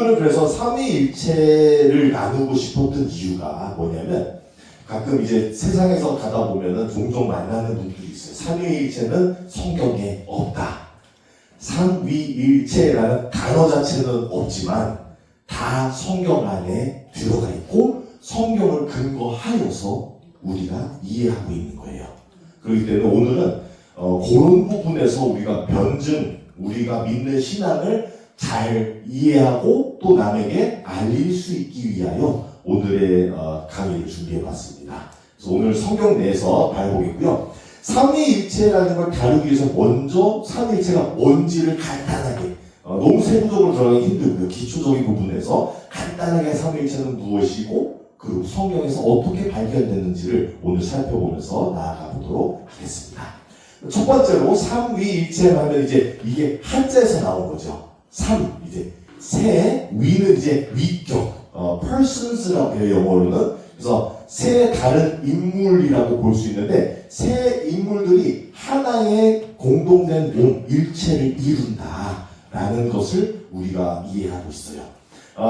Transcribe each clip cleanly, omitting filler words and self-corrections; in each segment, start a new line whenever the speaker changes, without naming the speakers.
오늘은 그래서 삼위일체를 나누고 싶었던 이유가 뭐냐면 가끔 이제 세상에서 가다 보면은 종종 만나는 분들이 있어요. 삼위일체는 성경에 없다. 삼위일체라는 단어 자체는 없지만 다 성경 안에 들어가 있고 성경을 근거하여서 우리가 이해하고 있는 거예요. 그렇기 때문에 오늘은 그런 부분에서 우리가 변증, 우리가 믿는 신앙을 잘 이해하고 또 남에게 알릴 수 있기 위하여 오늘의 강의를 준비해봤습니다. 그래서 오늘 성경 내에서 봐보겠고요. 삼위일체라는 걸 다루기 위해서 먼저 삼위일체가 뭔지를 간단하게 너무 세부적으로 들어가기 힘들고요. 기초적인 부분에서 간단하게 삼위일체는 무엇이고 그리고 성경에서 어떻게 발견됐는지를 오늘 살펴보면서 나아가 보도록 하겠습니다. 첫 번째로 삼위일체하면 이제 이게 한자에서 나온 거죠. 삼, 이제 세, 위는 이제 위격, persons라고 해요, 영어로는. 그래서 세 다른 인물이라고 볼 수 있는데 세 인물들이 하나의 공동된 몸, 일체를 이룬다라는 것을 우리가 이해하고 있어요.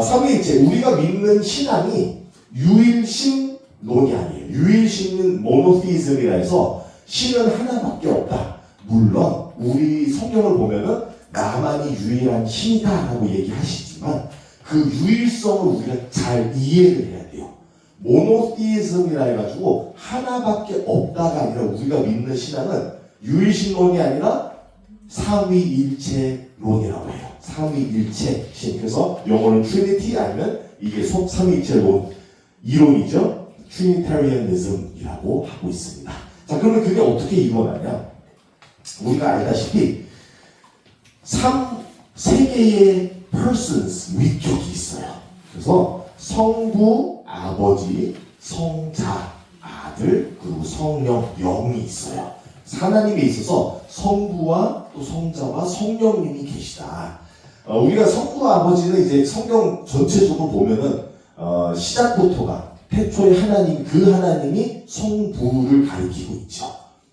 삼위일체, 우리가 믿는 신앙이 유일신론이 아니에요. 유일신은 모노티즘이라 해서 신은 하나밖에 없다. 물론 우리 성경을 보면은 나만이 유일한 신이다라고 얘기하시지만 그 유일성을 우리가 잘 이해를 해야 돼요. 모노티즘이라 해가지고 하나밖에 없다가 아니라 우리가 믿는 신앙은 유일신론이 아니라 삼위일체론이라고 해요. 삼위일체 신. 그래서 영어는 트리니티 아니면 이게 삼위일체론 이론이죠. 트리니타리언리즘이라고 하고 있습니다. 자, 그러면 그게 어떻게 일어나냐? 우리가 알다시피 세 개의 persons, 위격이 있어요. 그래서 성부, 아버지, 성자, 아들, 그리고 성령, 영이 있어요. 하나님에 있어서 성부와 또 성자와 성령님이 계시다. 우리가 성부와 아버지는 이제 성경 전체적으로 보면은 시작부터가 태초에 하나님, 그 하나님이 성부를 가리키고 있죠.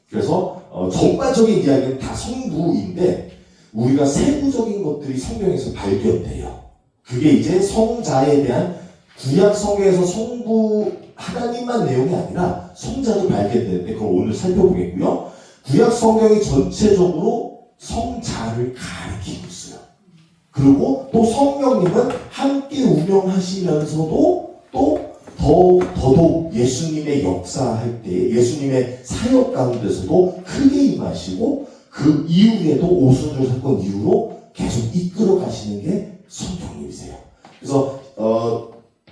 그래서 전반적인 이야기는 다 성부인데 우리가 세부적인 것들이 성경에서 발견돼요. 그게 이제 성자에 대한 구약 성경에서 성부 하나님만 내용이 아니라 성자도 발견되는데 그걸 오늘 살펴보겠고요. 구약 성경이 전체적으로 성자를 가리키고 있어요. 그리고 또 성령님은 함께 운영하시면서도 또 더더욱 예수님의 역사할 때 예수님의 사역 가운데서도 크게 임하시고 그 이후에도 오순절 사건 이후로 계속 이끌어 가시는 게 성령님이세요. 그래서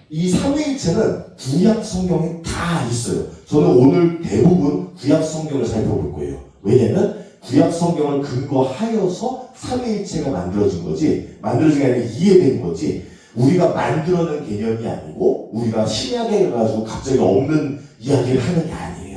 이 삼위일체는 구약 성경에 다 있어요. 저는 오늘 대부분 구약 성경을 살펴볼 거예요. 왜냐면 구약 성경을 근거하여서 삼위일체가 만들어진 거지, 만들어진 게 아니라 이해된 거지, 우리가 만들어낸 개념이 아니고 우리가 신약에 가지고 갑자기 없는 이야기를 하는 게 아니에요.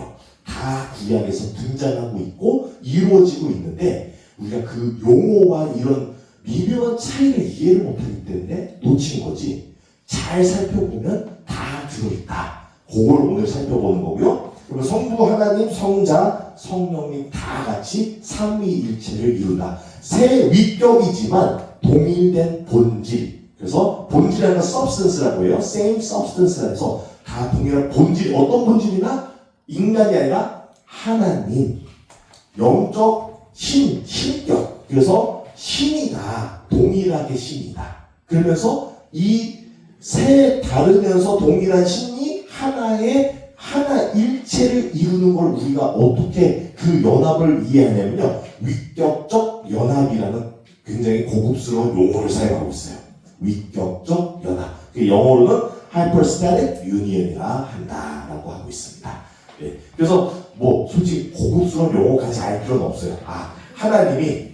다 구약에서 등장하고 있고 이루어지고 있는데 우리가 그 용어와 이런 미묘한 차이를 이해를 못하기 때문에 놓친 거지, 잘 살펴보면 다 들어있다. 그걸 오늘 살펴보는 거고요. 그리고 성부 하나님, 성자, 성령님 다 같이 삼위일체를 이룬다. 세 위격이지만 동일된 본질. 그래서 본질이라는 건 substance라고 해요. same substance라 해서 다 동일한 본질. 어떤 본질이나 인간이 아니라 하나님, 영적 신격. 그래서 신이다. 동일하게 신이다. 그러면서 이 세 다르면서 동일한 신이 하나 일체를 이루는 걸 우리가 어떻게 그 연합을 이해하냐면요. 위격적 연합이라는 굉장히 고급스러운 용어를 사용하고 있어요. 위격적 연합. 그 영어로는 hypostatic union이라 한다라고 하고 있습니다. 네. 그래서 뭐 솔직히 고급스러운 용어까지 알 필요는 없어요. 하나님이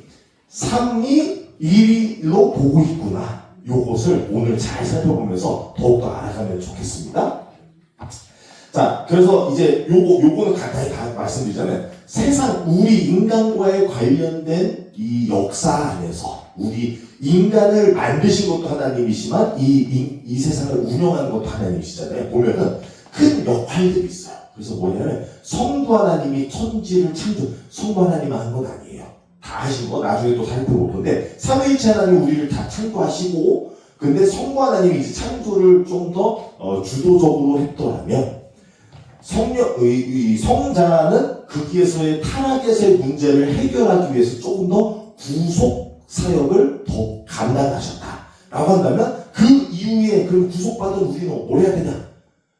삼위일로 보고 있구나. 요것을 오늘 잘 살펴보면서 더욱더 알아가면 좋겠습니다. 자, 그래서 이제 요거는 간단히 다 말씀드리자면 세상, 우리 인간과의 관련된 이 역사 안에서 우리 인간을 만드신 것도 하나님이시지만 이 세상을 운영하는 것도 하나님이시잖아요. 보면은 큰 역할들이 있어요. 그래서 뭐냐면 성부 하나님이 천지를 성부 하나님만 한 건 아니에요. 다 하신 거 나중에 또 살펴볼 건데 삼위일체 하나님 우리를 다 창조하시고 근데 성부 하나님이 이제 창조를 좀 더 주도적으로 했더라면 이 성자는 거기에서의 타락에서의 문제를 해결하기 위해서 조금 더 구속 사역을 더 감당하셨다라고 한다면 그 이후에 그 구속받은 우리는 뭘 해야 되냐?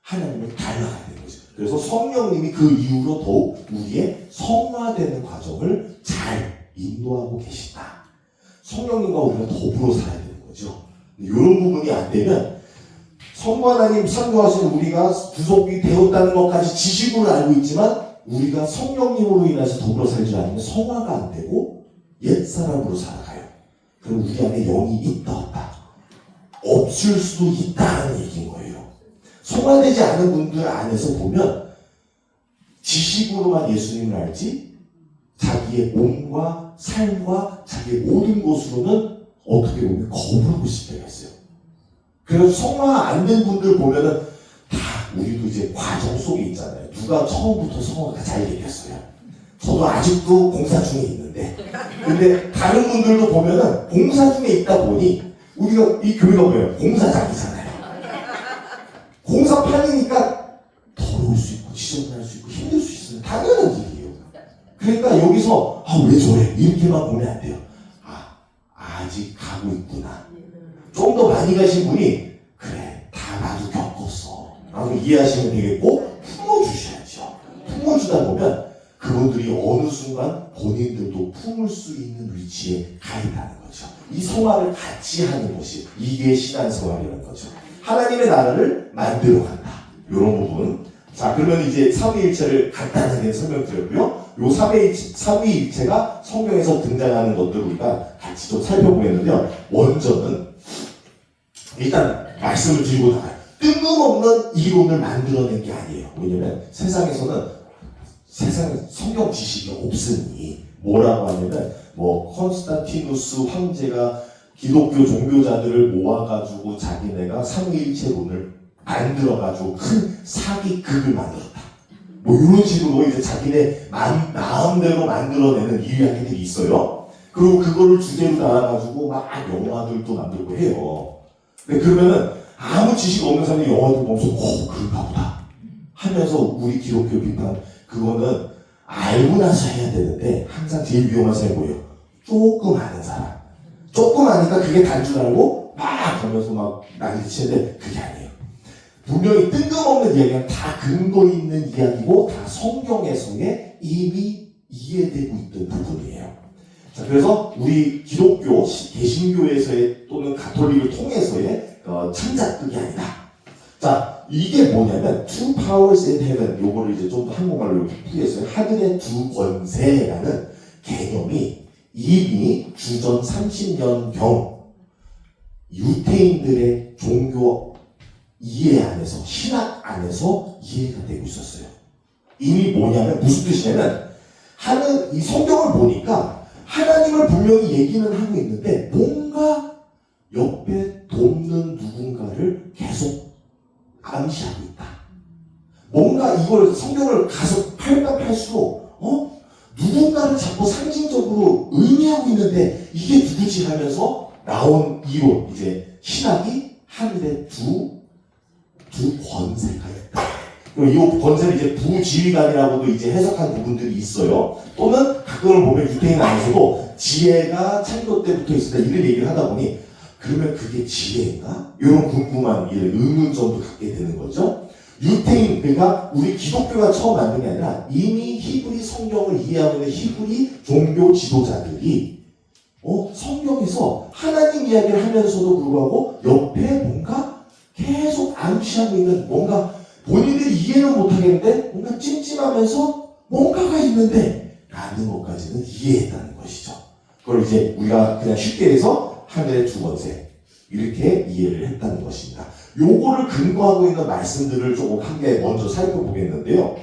하나님을 닮아가야 되는 거죠. 그래서 성령님이 그 이후로 더욱 우리의 성화되는 과정을 잘 인도하고 계신다. 성령님과 우리가 더불어 살아야 되는 거죠. 이런 부분이 안 되면 성부 하나님 창조하신 우리가 구속이 되었다는 것까지 지식으로 알고 있지만 우리가 성령님으로 인해서 더불어 살지 않으면 성화가 안 되고 옛사람으로 살아가요. 그럼 우리 안에 영이 있다 없다. 없을 수도 있다는 얘기인 거예요. 성화되지 않은 분들 안에서 보면 지식으로만 예수님을 알지 자기의 몸과 삶과 자기의 모든 것으로는 어떻게 보면 거부하고 싶을 때가 있어요. 그래서 성화 안 된 분들 보면은 다 우리도 이제 과정 속에 있잖아요. 누가 처음부터 성화가 잘 되겠어요. 저도 아직도 공사 중에 있는데 근데 다른 분들도 보면은 공사 중에 있다 보니 우리가 이 교회가 뭐예요? 공사장이잖아요. 공사판이니까 더러울 수 있고 지저분할 수 있고 힘들 수 있어요. 당연한 일이에요. 그러니까 여기서 왜 저래? 이렇게만 보면 안 돼요. 아직 가고 있구나. 좀 더 많이 가신 분이 그래 다 나도 겪었어 라고 이해하시면 되겠고 품어주셔야죠. 품어주다 보면 그분들이 어느 순간 본인들도 품을 수 있는 위치에 가 있다는 거죠. 이 성화를 같이 하는 것이 이게 신앙생활이라는 거죠. 하나님의 나라를 만들어간다. 이런 부분. 자, 그러면 이제 삼위일체를 간단하게 설명드렸고요. 요 삼위일체가 성경에서 등장하는 것들을 우리가 같이 좀 살펴보겠는데요. 원전은 일단 말씀을 드리고 나가요. 뜬금없는 이론을 만들어낸 게 아니에요. 왜냐면 세상에 성경 지식이 없으니 뭐라고 하냐면 콘스탄티누스 황제가 기독교 종교자들을 모아가지고 자기네가 삼위일체론을 만들어가지고 큰 사기극을 만들었다. 이런 식으로 이제 자기네 마음대로 만들어내는 이야기들이 있어요. 그리고 그거를 주제로 달아가지고 막 영화들도 만들고 해요. 근데 그러면은 아무 지식 없는 사람이 영화들 보면서 그런가 보다 하면서 우리 기독교 비판 그거는 알고 나서 해야 되는데 항상 제일 위험한 사람이 뭐예요? 조금 아는 사람. 조금 아니까 그게 단 줄 알고 막 하면서 막 난리치는데 그게 아니에요. 분명히 뜬금없는 이야기가 다 근거 있는 이야기고 다 성경에서의 이미 이해되고 있던 부분이에요. 자, 그래서 우리 기독교, 개신교에서의 또는 가톨릭을 통해서의 창작극이 아니다. 자, 이게 뭐냐면 two powers in heaven 요거를 이제 좀 더 한국말로 이렇게 풀이했어요. 하늘의 두 권세라는 개념이 이미 주전 30년경 유태인들의 종교 이해 안에서 신학 안에서 이해가 되고 있었어요. 이미 뭐냐면 무슨 뜻이냐면 이 성경을 보니까 하나님을 분명히 얘기는 하고 있는데 뭔가 옆에 돕는 누군가를 계속 암시하고 있다. 뭔가 이걸 성경을 가서 팔면 팔수록 누군가를 자꾸 상징적으로 의미하고 있는데 이게 누구지 하면서 나온 이론 이제 신학이 하늘의 두 권세가 있다. 이 권세는 이제 부지휘관이라고도 이제 해석한 부분들이 있어요. 또는 가끔을 보면 유태인 안에서도 지혜가 창조 때부터 있었다 이런 얘기를 하다 보니 그러면 그게 지혜인가? 이런 궁금한 의문점도 갖게 되는 거죠. 유태인 그러니까 우리 기독교가 처음 만든 게 아니라 이미 히브리 성경을 이해하고 있는 히브리 종교 지도자들이 성경에서 하나님 이야기를 하면서도 불구하고 옆에 뭔가 계속 암시하고 있는 뭔가 본인들이 이해는 못하겠는데 뭔가 찜찜하면서 뭔가가 있는데 라는 것까지는 이해했다는 것이죠. 그걸 이제 우리가 그냥 쉽게 해서 하늘의 두 권세 이렇게 이해를 했다는 것입니다. 요거를 근거하고 있는 말씀들을 조금 한 개 먼저 살펴보겠는데요.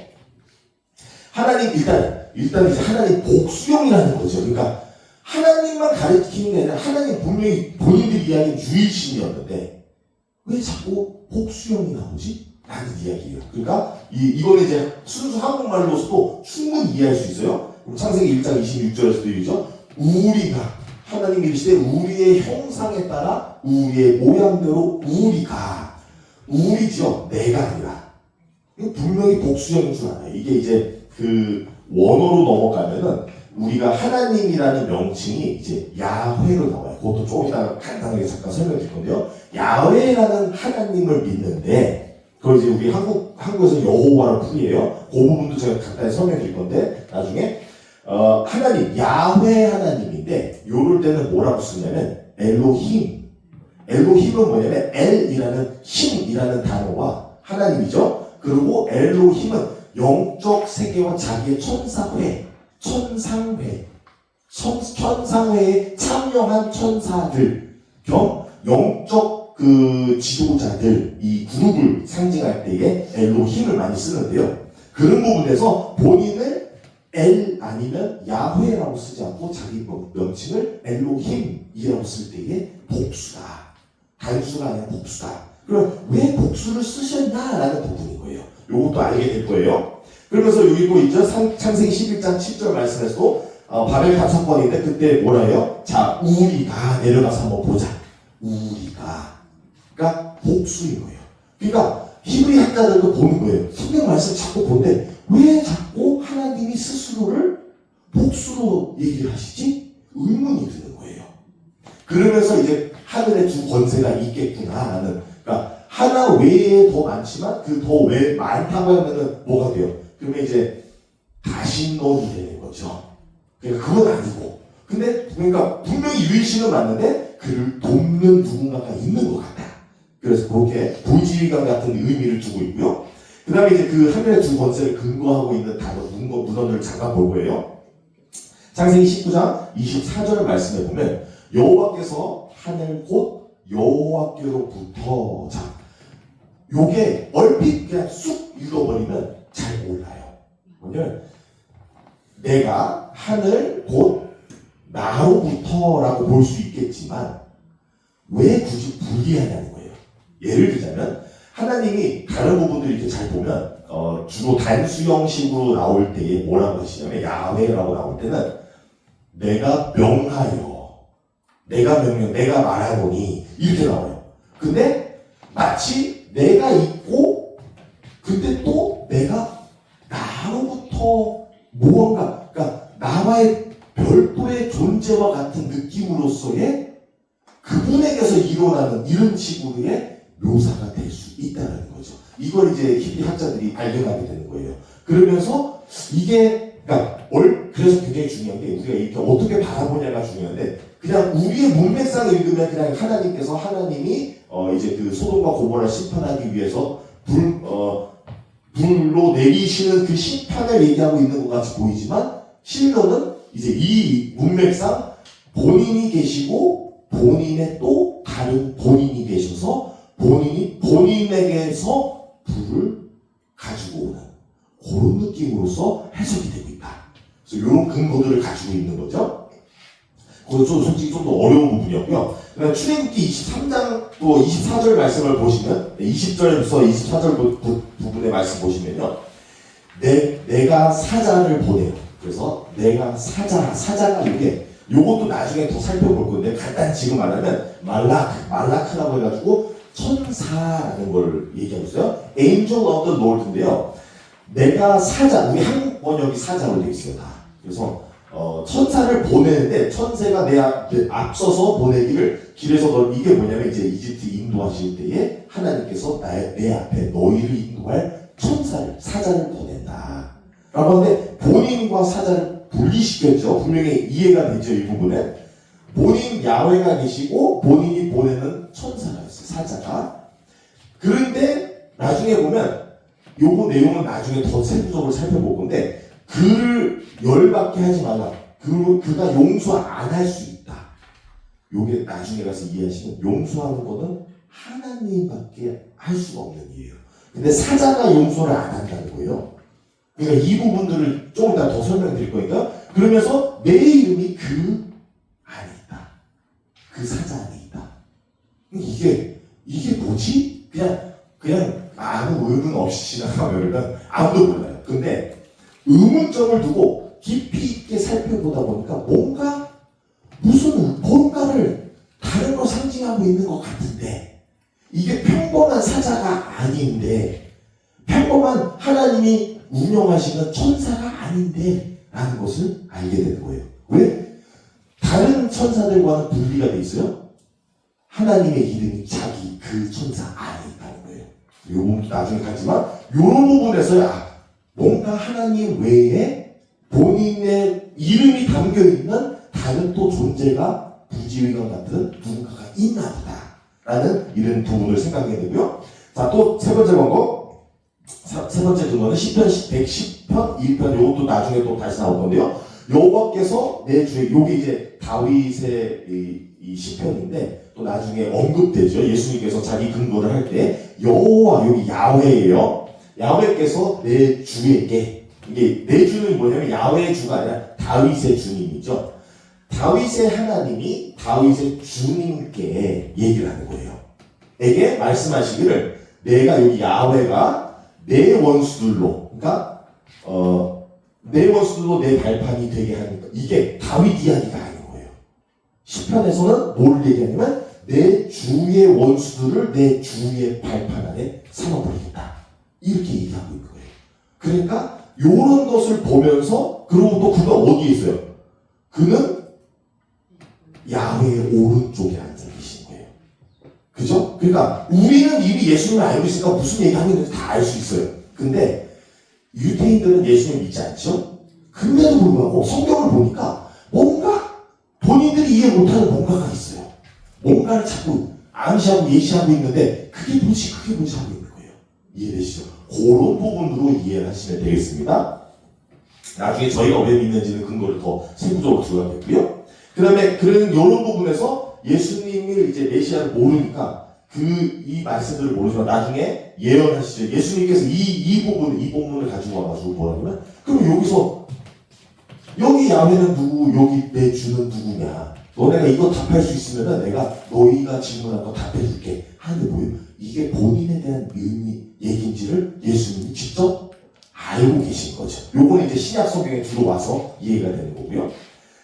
하나님 일단 이제 하나님 복수형이라는 거죠. 그러니까 하나님만 가르치는 게 아니라 하나님 분명히 본인들이 이야기는 유일신이었는데 왜 자꾸 복수형이 나오지? 라는 이야기예요. 그러니까 이거는 이제 순수 한국말로서도 충분히 이해할 수 있어요. 창세기 1장 26절에서도 이러죠. 우리가 하나님이 이르시되 우리의 형상에 따라 우리의 모양대로 우리지요 내가 아니라. 이거 분명히 복수형인 줄 알아요. 이게 이제 그 원어로 넘어가면은 우리가 하나님이라는 명칭이 이제 야훼로 나와요. 그것도 조금 이따가 간단하게 잠깐 설명드릴 건데요. 야훼라는 하나님을 믿는데, 그걸 이제 우리 한국에서 여호와를 풀이해요. 그 부분도 제가 간단히 설명드릴 건데, 나중에, 하나님, 야훼 하나님인데, 요럴 때는 뭐라고 쓰냐면, 엘로힘. 엘로힘은 뭐냐면, 엘이라는 힘이라는 단어와 하나님이죠. 그리고 엘로힘은 영적 세계와 자기의 천상회에 참여한 천사들 겸 영적 그 지도자들 이 그룹을 상징할 때에 엘로힘을 많이 쓰는데요. 그런 부분에서 본인을 엘 아니면 야훼라고 쓰지 않고 자기 명칭을 엘로힘이라고 쓸 때에 복수다. 단수가 아니라 복수다. 그럼 왜 복수를 쓰셨나라는 부분인 거예요. 요것도 알게 될 거예요. 그러면서 여기 또 있죠. 창세기 11장 7절 말씀에서도 바벨 탑사건인데 그때 뭐라 해요? 자, 우리가 내려가서 한번 보자. 그러니까 복수인 거예요. 그러니까 히브리 학자들도 보는 거예요. 성경 말씀 자꾸 보는데 왜 자꾸 하나님이 스스로를 복수로 얘기를 하시지? 의문이 드는 거예요. 그러면서 이제 하늘에 두 권세가 있겠구나라는, 그러니까 하나 외에 더 많지만 그 더 외 많다고 하면은 뭐가 돼요? 그러면 이제 다신론이 되는 거죠. 그러니까 그건 아니고. 근데 그러니까 분명히 유일신은 맞는데 그를 돕는 누군가가 있는 것 같다. 그래서 그렇게 부지휘감 같은 의미를 두고 있고요. 그 다음에 이제 그 하늘의 두 권세를 근거하고 있는 단어 문헌을 잠깐 볼 거예요. 창세기 19장 24절 말씀에 보면 여호와께서 하늘 곧 여호와께로부터, 자, 요게 얼핏 그냥 쑥 읽어버리면 잘 몰라요. 뭐냐면 내가 하늘 곧 나로부터라고 볼 수 있겠지만 왜 굳이 분리하냐는 거예요. 예를 들자면 하나님이 다른 부분들 이렇게 잘 보면 주로 단수형식으로 나올 때에 뭐라고 하시냐면 야훼라고 나올 때는 내가 명하여, 내가 명령, 내가 말하노니 이렇게 나와요. 근데 마치 내가 있고 근데 또 내가 나로부터 무언가, 그러니까 나와의 별도의 존재와 같은 느낌으로서의 그분에게서 일어나는 이런 식으로의 묘사가 될 수 있다는 거죠. 이걸 이제 히브리 학자들이 발견하게 되는 거예요. 그러면서 이게, 그러니까 그래서 굉장히 중요한 게 우리가 이렇게 어떻게 바라보냐가 중요한데, 그냥 우리의 문맥상 읽으면 그냥 하나님이 이제 그 소돔과 고모라 심판하기 위해서 불로 내리시는 그 심판을 얘기하고 있는 것 같이 보이지만 실로는 이제 이 문맥상 본인이 계시고 본인의 또 다른 본인이 계셔서 본인에게서 불을 가지고 오는 그런 느낌으로서 해석이 되고 있다. 그래서 이런 근거들을 가지고 있는 거죠. 그것도 솔직히 좀 더 어려운 부분이었고요. 그다음에 출애굽기 23장 또 24절 말씀을 보시면 20절에서 24절 부분의 말씀 보시면요. 내가 사자를 보내요. 그래서 내가 사자가 이게 요것도 나중에 더 살펴볼 건데 간단히 지금 말하면 말라크라고 해가지고 천사라는 걸 얘기하고 있어요. Angel of the Lord인데요. 내가 사자, 우리 한국 번역이 사자로 되어 있어요. 다. 그래서 천사를 보내는데 천사가 내 앞서서 보내기를 길에서 이게 뭐냐면 이제 이집트 인도하실 때에 하나님께서 내 앞에 너희를 인도할 사자를 보낸다. 라고 하는데 본인과 사자를 분리시켰죠. 분명히 이해가 되죠. 이 부분에. 본인 야훼가 계시고 본인이 보내는 천사가 있어요. 사자가. 그런데 나중에 보면 요거 내용은 나중에 더 세부적으로 살펴볼 건데 그를 열받게 하지 말라. 그가 용서 안 할 수 있다. 요게 나중에 가서 이해하시면 용서하는 거는 하나님밖에 할 수가 없는 일이에요. 근데 사자가 용서를 안 한다는 거예요. 그러니까 이 부분들을 조금 이따 더 설명드릴 거니까 그러면서 내 이름이 그 안에 있다. 그 사자 안에 있다. 이게 뭐지? 그냥 아무 의문 없이 지나가면 아무도 몰라요. 근데 의문점을 두고 깊이 있게 살펴보다 보니까 뭔가 무슨 뭔가를 다른 걸 상징하고 있는 것 같은데 이게 평범한 사자가 아닌데 평범한 하나님이 운영하시는 천사가 아닌데 라는 것을 알게 되는 거예요. 왜? 다른 천사들과는 분리가 돼 있어요. 하나님의 이름이 자기 그 천사 안에 있다는 거예요. 이 부분도 나중에 가지만 이런 부분에서야 뭔가 하나님 외에 본인의 이름이 담겨있는 다른 또 존재가 부지의관 같은 누군가가 있나 보다 라는 이런 부분을 생각해야 되고요. 자, 또 세 번째 광고, 세 번째 근거는 시편 110편 1편 이것도 나중에 또 다시 나올 건데요. 여호와께서 내 주에 요게 이제 다윗의 이 시편인데 또 나중에 언급되죠. 예수님께서 자기 근거를 할 때 여호와 여기 야훼예요. 야훼께서 내 주에게 이게 내 주는 뭐냐면 야훼의 주가 아니라 다윗의 주님이죠. 다윗의 하나님이 다윗의 주님께 얘기를 하는 거예요. 에게 말씀하시기를 내가 여기 야훼가 내 원수들로 그러니까 내 원수들로 내 발판이 되게 하니까 이게 다윗 이야기가 아닌 거예요. 시편에서는 뭘 얘기하냐면 내 주의 원수들을 내 주의 발판 안에 삼아버리겠다 이렇게 얘기하고 있는 거예요. 그러니까 이런 것을 보면서 그리고 또 그가 어디에 있어요? 그는 야훼의 오른쪽에 앉아 계신 거예요. 그죠? 그러니까 우리는 이미 예수님을 알고 있으니까 무슨 얘기하는 건지 다 알 수 있어요. 근데 유대인들은 예수님 믿지 않죠? 그럼에도 불구하고 성경을 보니까 뭔가 본인들이 이해 못하는 뭔가가 있어요. 뭔가를 자꾸 암시하고 예시하고 있는데 그게 뭐지 하고 있는 거예요. 이해되시죠? 그런 부분으로 이해를 하시면 되겠습니다. 나중에 저희가 왜 믿는지는 근거를 더 세부적으로 들어가겠고요. 그 다음에 그런 이런 부분에서 예수님이 이제 메시아를 모르니까 이 말씀들을 모르지만 나중에 예언하시죠. 예수님께서 이 본문을 가지고 와가지고 뭐라냐면 그럼 여기서 여기 야훼는 누구 여기 내 주는 누구냐 너네가 이거 답할 수 있으면 내가 너희가 질문한 거 답해줄게 하는데 뭐예요? 이게 본인에 대한 의미 얘기인지를 예수님이 직접 알고 계신 거죠. 요거는 이제 신약 성경에 들어와서 이해가 되는 거고요.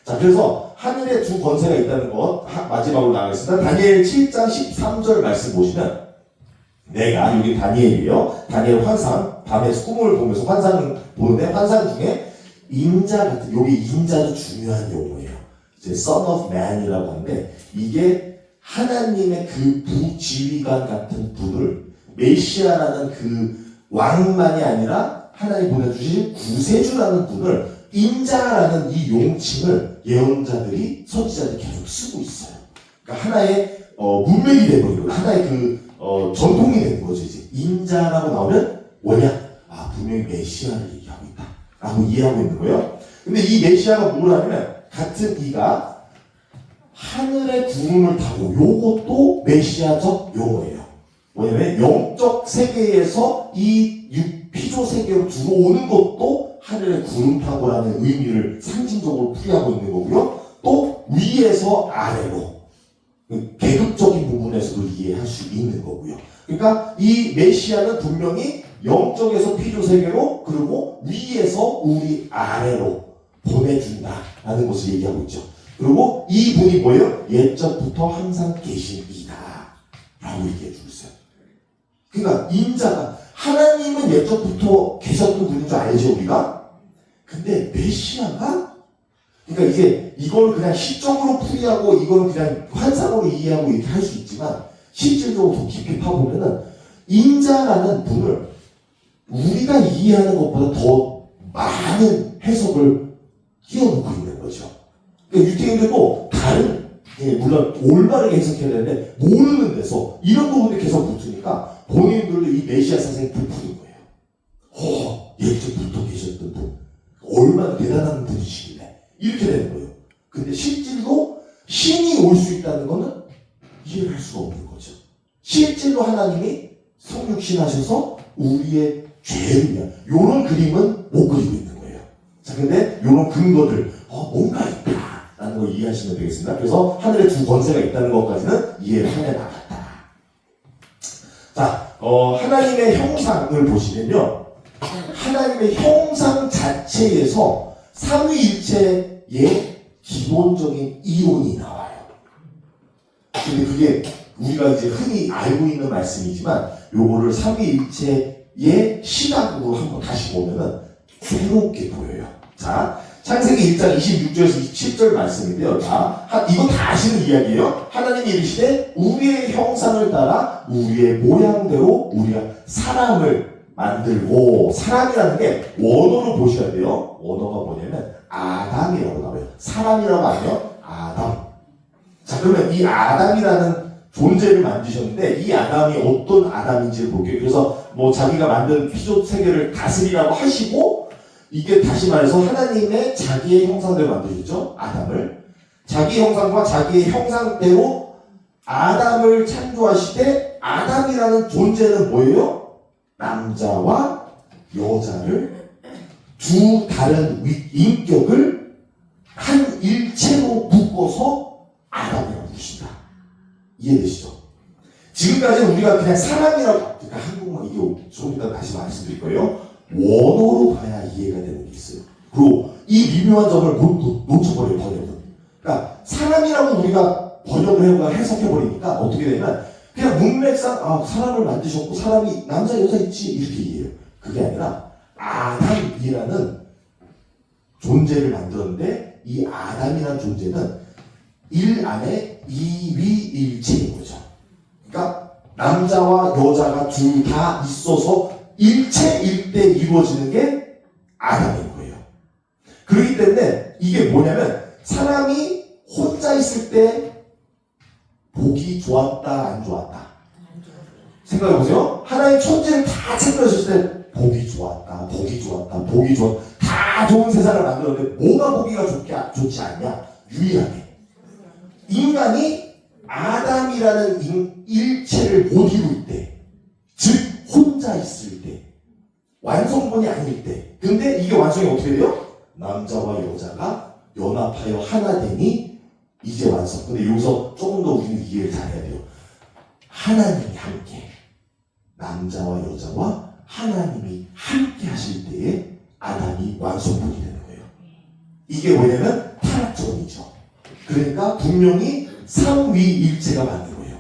자, 그래서 하늘에 두 권세가 있다는 것 마지막으로 나가겠습니다. 다니엘 7장 13절 말씀 보시면 내가 여기 다니엘이에요. 다니엘 환상 밤에 꿈을 보면서 환상을 보는데 환상 중에 인자 같은 여기 인자도 중요한 용어예요. 이제 Son of Man이라고 하는데 이게 하나님의 그 부지휘관 같은 분을 메시아라는 그 왕만이 아니라 하나님 보내주신 구세주라는 분을 인자라는 이 용칭을 예언자들이 선지자들이 계속 쓰고 있어요. 그러니까 하나의 문맥이 되버리고 하나의 전통이 되는 거죠. 이제 인자라고 나오면 뭐냐? 분명히 메시아를 얘기하고 있다라고 이해하고 있는 거예요. 근데 이 메시아가 뭘 하냐면 같은 이가 하늘의 구름을 타고 요것도 메시아적 용어예요. 뭐냐면 영적 세계에서 이 피조 세계로 들어오는 것도 하늘의 구름 타고라는 의미를 상징적으로 풀이하고 있는 거고요. 또 위에서 아래로 계급적인 부분에서도 이해할 수 있는 거고요. 그러니까 이 메시아는 분명히 영적에서 피조 세계로 그리고 위에서 우리 아래로 보내준다라는 것을 얘기하고 있죠. 그리고 이 분이 뭐예요? 옛적부터 항상 계신 이다 라고 얘기해 주고 있어요. 그러니까 인자가 하나님은 옛적부터 계셨던 분인 줄 알죠 우리가? 근데 메시아가 그러니까 이제 이걸 그냥 시적으로 풀이하고 이걸 그냥 환상으로 이해하고 이렇게 할 수 있지만 실질적으로 더 깊이 파보면은 인자라는 분을 우리가 이해하는 것보다 더 많은 해석을 끼워놓고 있는 거죠. 그러니까 유태인들도 다른 물론 올바르게 해석해야 되는데 모르는 데서 이런 부분이 계속 붙으니까 본인들도 이 메시아 사상이 부풀린 거예요. 예전부터 계셨던 분 얼마나 대단한 분이시길래 이렇게 되는 거예요. 근데 실질로 신이 올 수 있다는 거는 이해를 할 수가 없는 거죠. 실질로 하나님이 성육신 하셔서 우리의 죄를 위한 이런 그림은 못 그리고 있는 거예요. 자, 근데 이런 근거들 뭔가 있다라는 걸 이해하시면 되겠습니다. 그래서 하늘에 두 권세가 있다는 것까지는 이해를 해 나갔다. 자, 하나님의 형상을 보시면요, 하나님의 형상 자체에서 삼위일체의 기본적인 이론이 나와요. 근데 그게 우리가 이제 흔히 알고 있는 말씀이지만 요거를 삼위일체의 시각으로 한번 다시 보면은 새롭게 보여요. 자, 창세기 1장 26절에서 27절 말씀인데요. 자, 이거 다 아시는 이야기예요. 하나님이 이르시되 우리의 형상을 따라 우리의 모양대로 우리가 사람을 만들고, 사람이라는 게 원어로 보셔야 돼요. 원어가 뭐냐면 아담이라고 나와요. 사람이라고 하면 아담. 자, 그러면 이 아담이라는 존재를 만드셨는데 이 아담이 어떤 아담인지 볼게요. 그래서 뭐 자기가 만든 피조 세계를 다스리라고 하시고, 이게 다시 말해서 하나님의 자기의 형상대로 만드셨죠. 아담을 자기 형상과 자기의 형상대로 아담을 창조하시되, 아담이라는 존재는 뭐예요? 남자와 여자를, 두 다른 인격을 한 일체로 묶어서 아담이라고 부르신다. 이해되시죠? 지금까지는 우리가 그냥 사람이라고, 그러니까 한국말 이게 좀 이따 다시 말씀드릴 거예요. 원어로 봐야 이해가 되는 게 있어요. 그리고 이 미묘한 점을 놓쳐버려요, 번역은. 그러니까 사람이라고 우리가 번역을 해석해버리니까 어떻게 되냐면 그냥 문맥상 사람을 만드셨고 사람이 남자 여자 있지 이렇게 이해해요. 그게 아니라 아담이라는 존재를 만들었는데 이 아담이라는 존재는 일 안에 이위일체인 거죠. 그러니까 남자와 여자가 둘 다 있어서 일체일 때 이루어지는 게 아담인 거예요. 그렇기 때문에 이게 뭐냐면 사람이 혼자 있을 때 보기 좋았다 안 좋았다 생각해보세요. 하나의 천지를 다 챙겨주실 때 보기 좋았다 보기 좋았다 보기 좋았다 다 좋은 세상을 만들었는데 뭐가 보기가 좋지 않냐? 유일하게 인간이 아담이라는 일체를 못 이룰 때, 즉 혼자 있을 때, 완성본이 아닐 때. 근데 이게 완성이 어떻게 돼요? 남자와 여자가 연합하여 하나 되니 이제 완성. 근데 여기서 조금 더 우리는 이해를 잘해야 돼요. 하나님이 함께, 남자와 여자와 하나님이 함께 하실 때에 아담이 완성본이 되는 거예요. 이게 뭐냐면 타락전이죠. 그러니까 분명히 삼위일체가 맞는 거예요.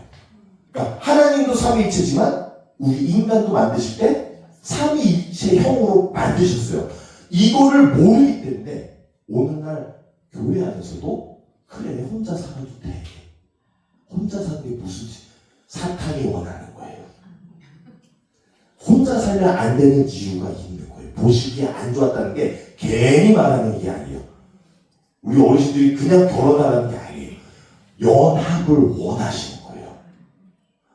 그러니까 하나님도 삼위일체지만 우리 인간도 만드실 때 삼위일체형으로 만드셨어요. 이거를 모르기 때문에 오늘날 교회 안에서도 그래 혼자 살아도 돼. 혼자 사는 게 무슨 사탄이 원하는 거예요. 혼자 살면 안 되는 이유가 있는 거예요. 보시기에 안 좋았다는 게 괜히 말하는 게 아니에요. 우리 어르신들이 그냥 결혼하라는 게 아니에요. 연합을 원하시는 거예요.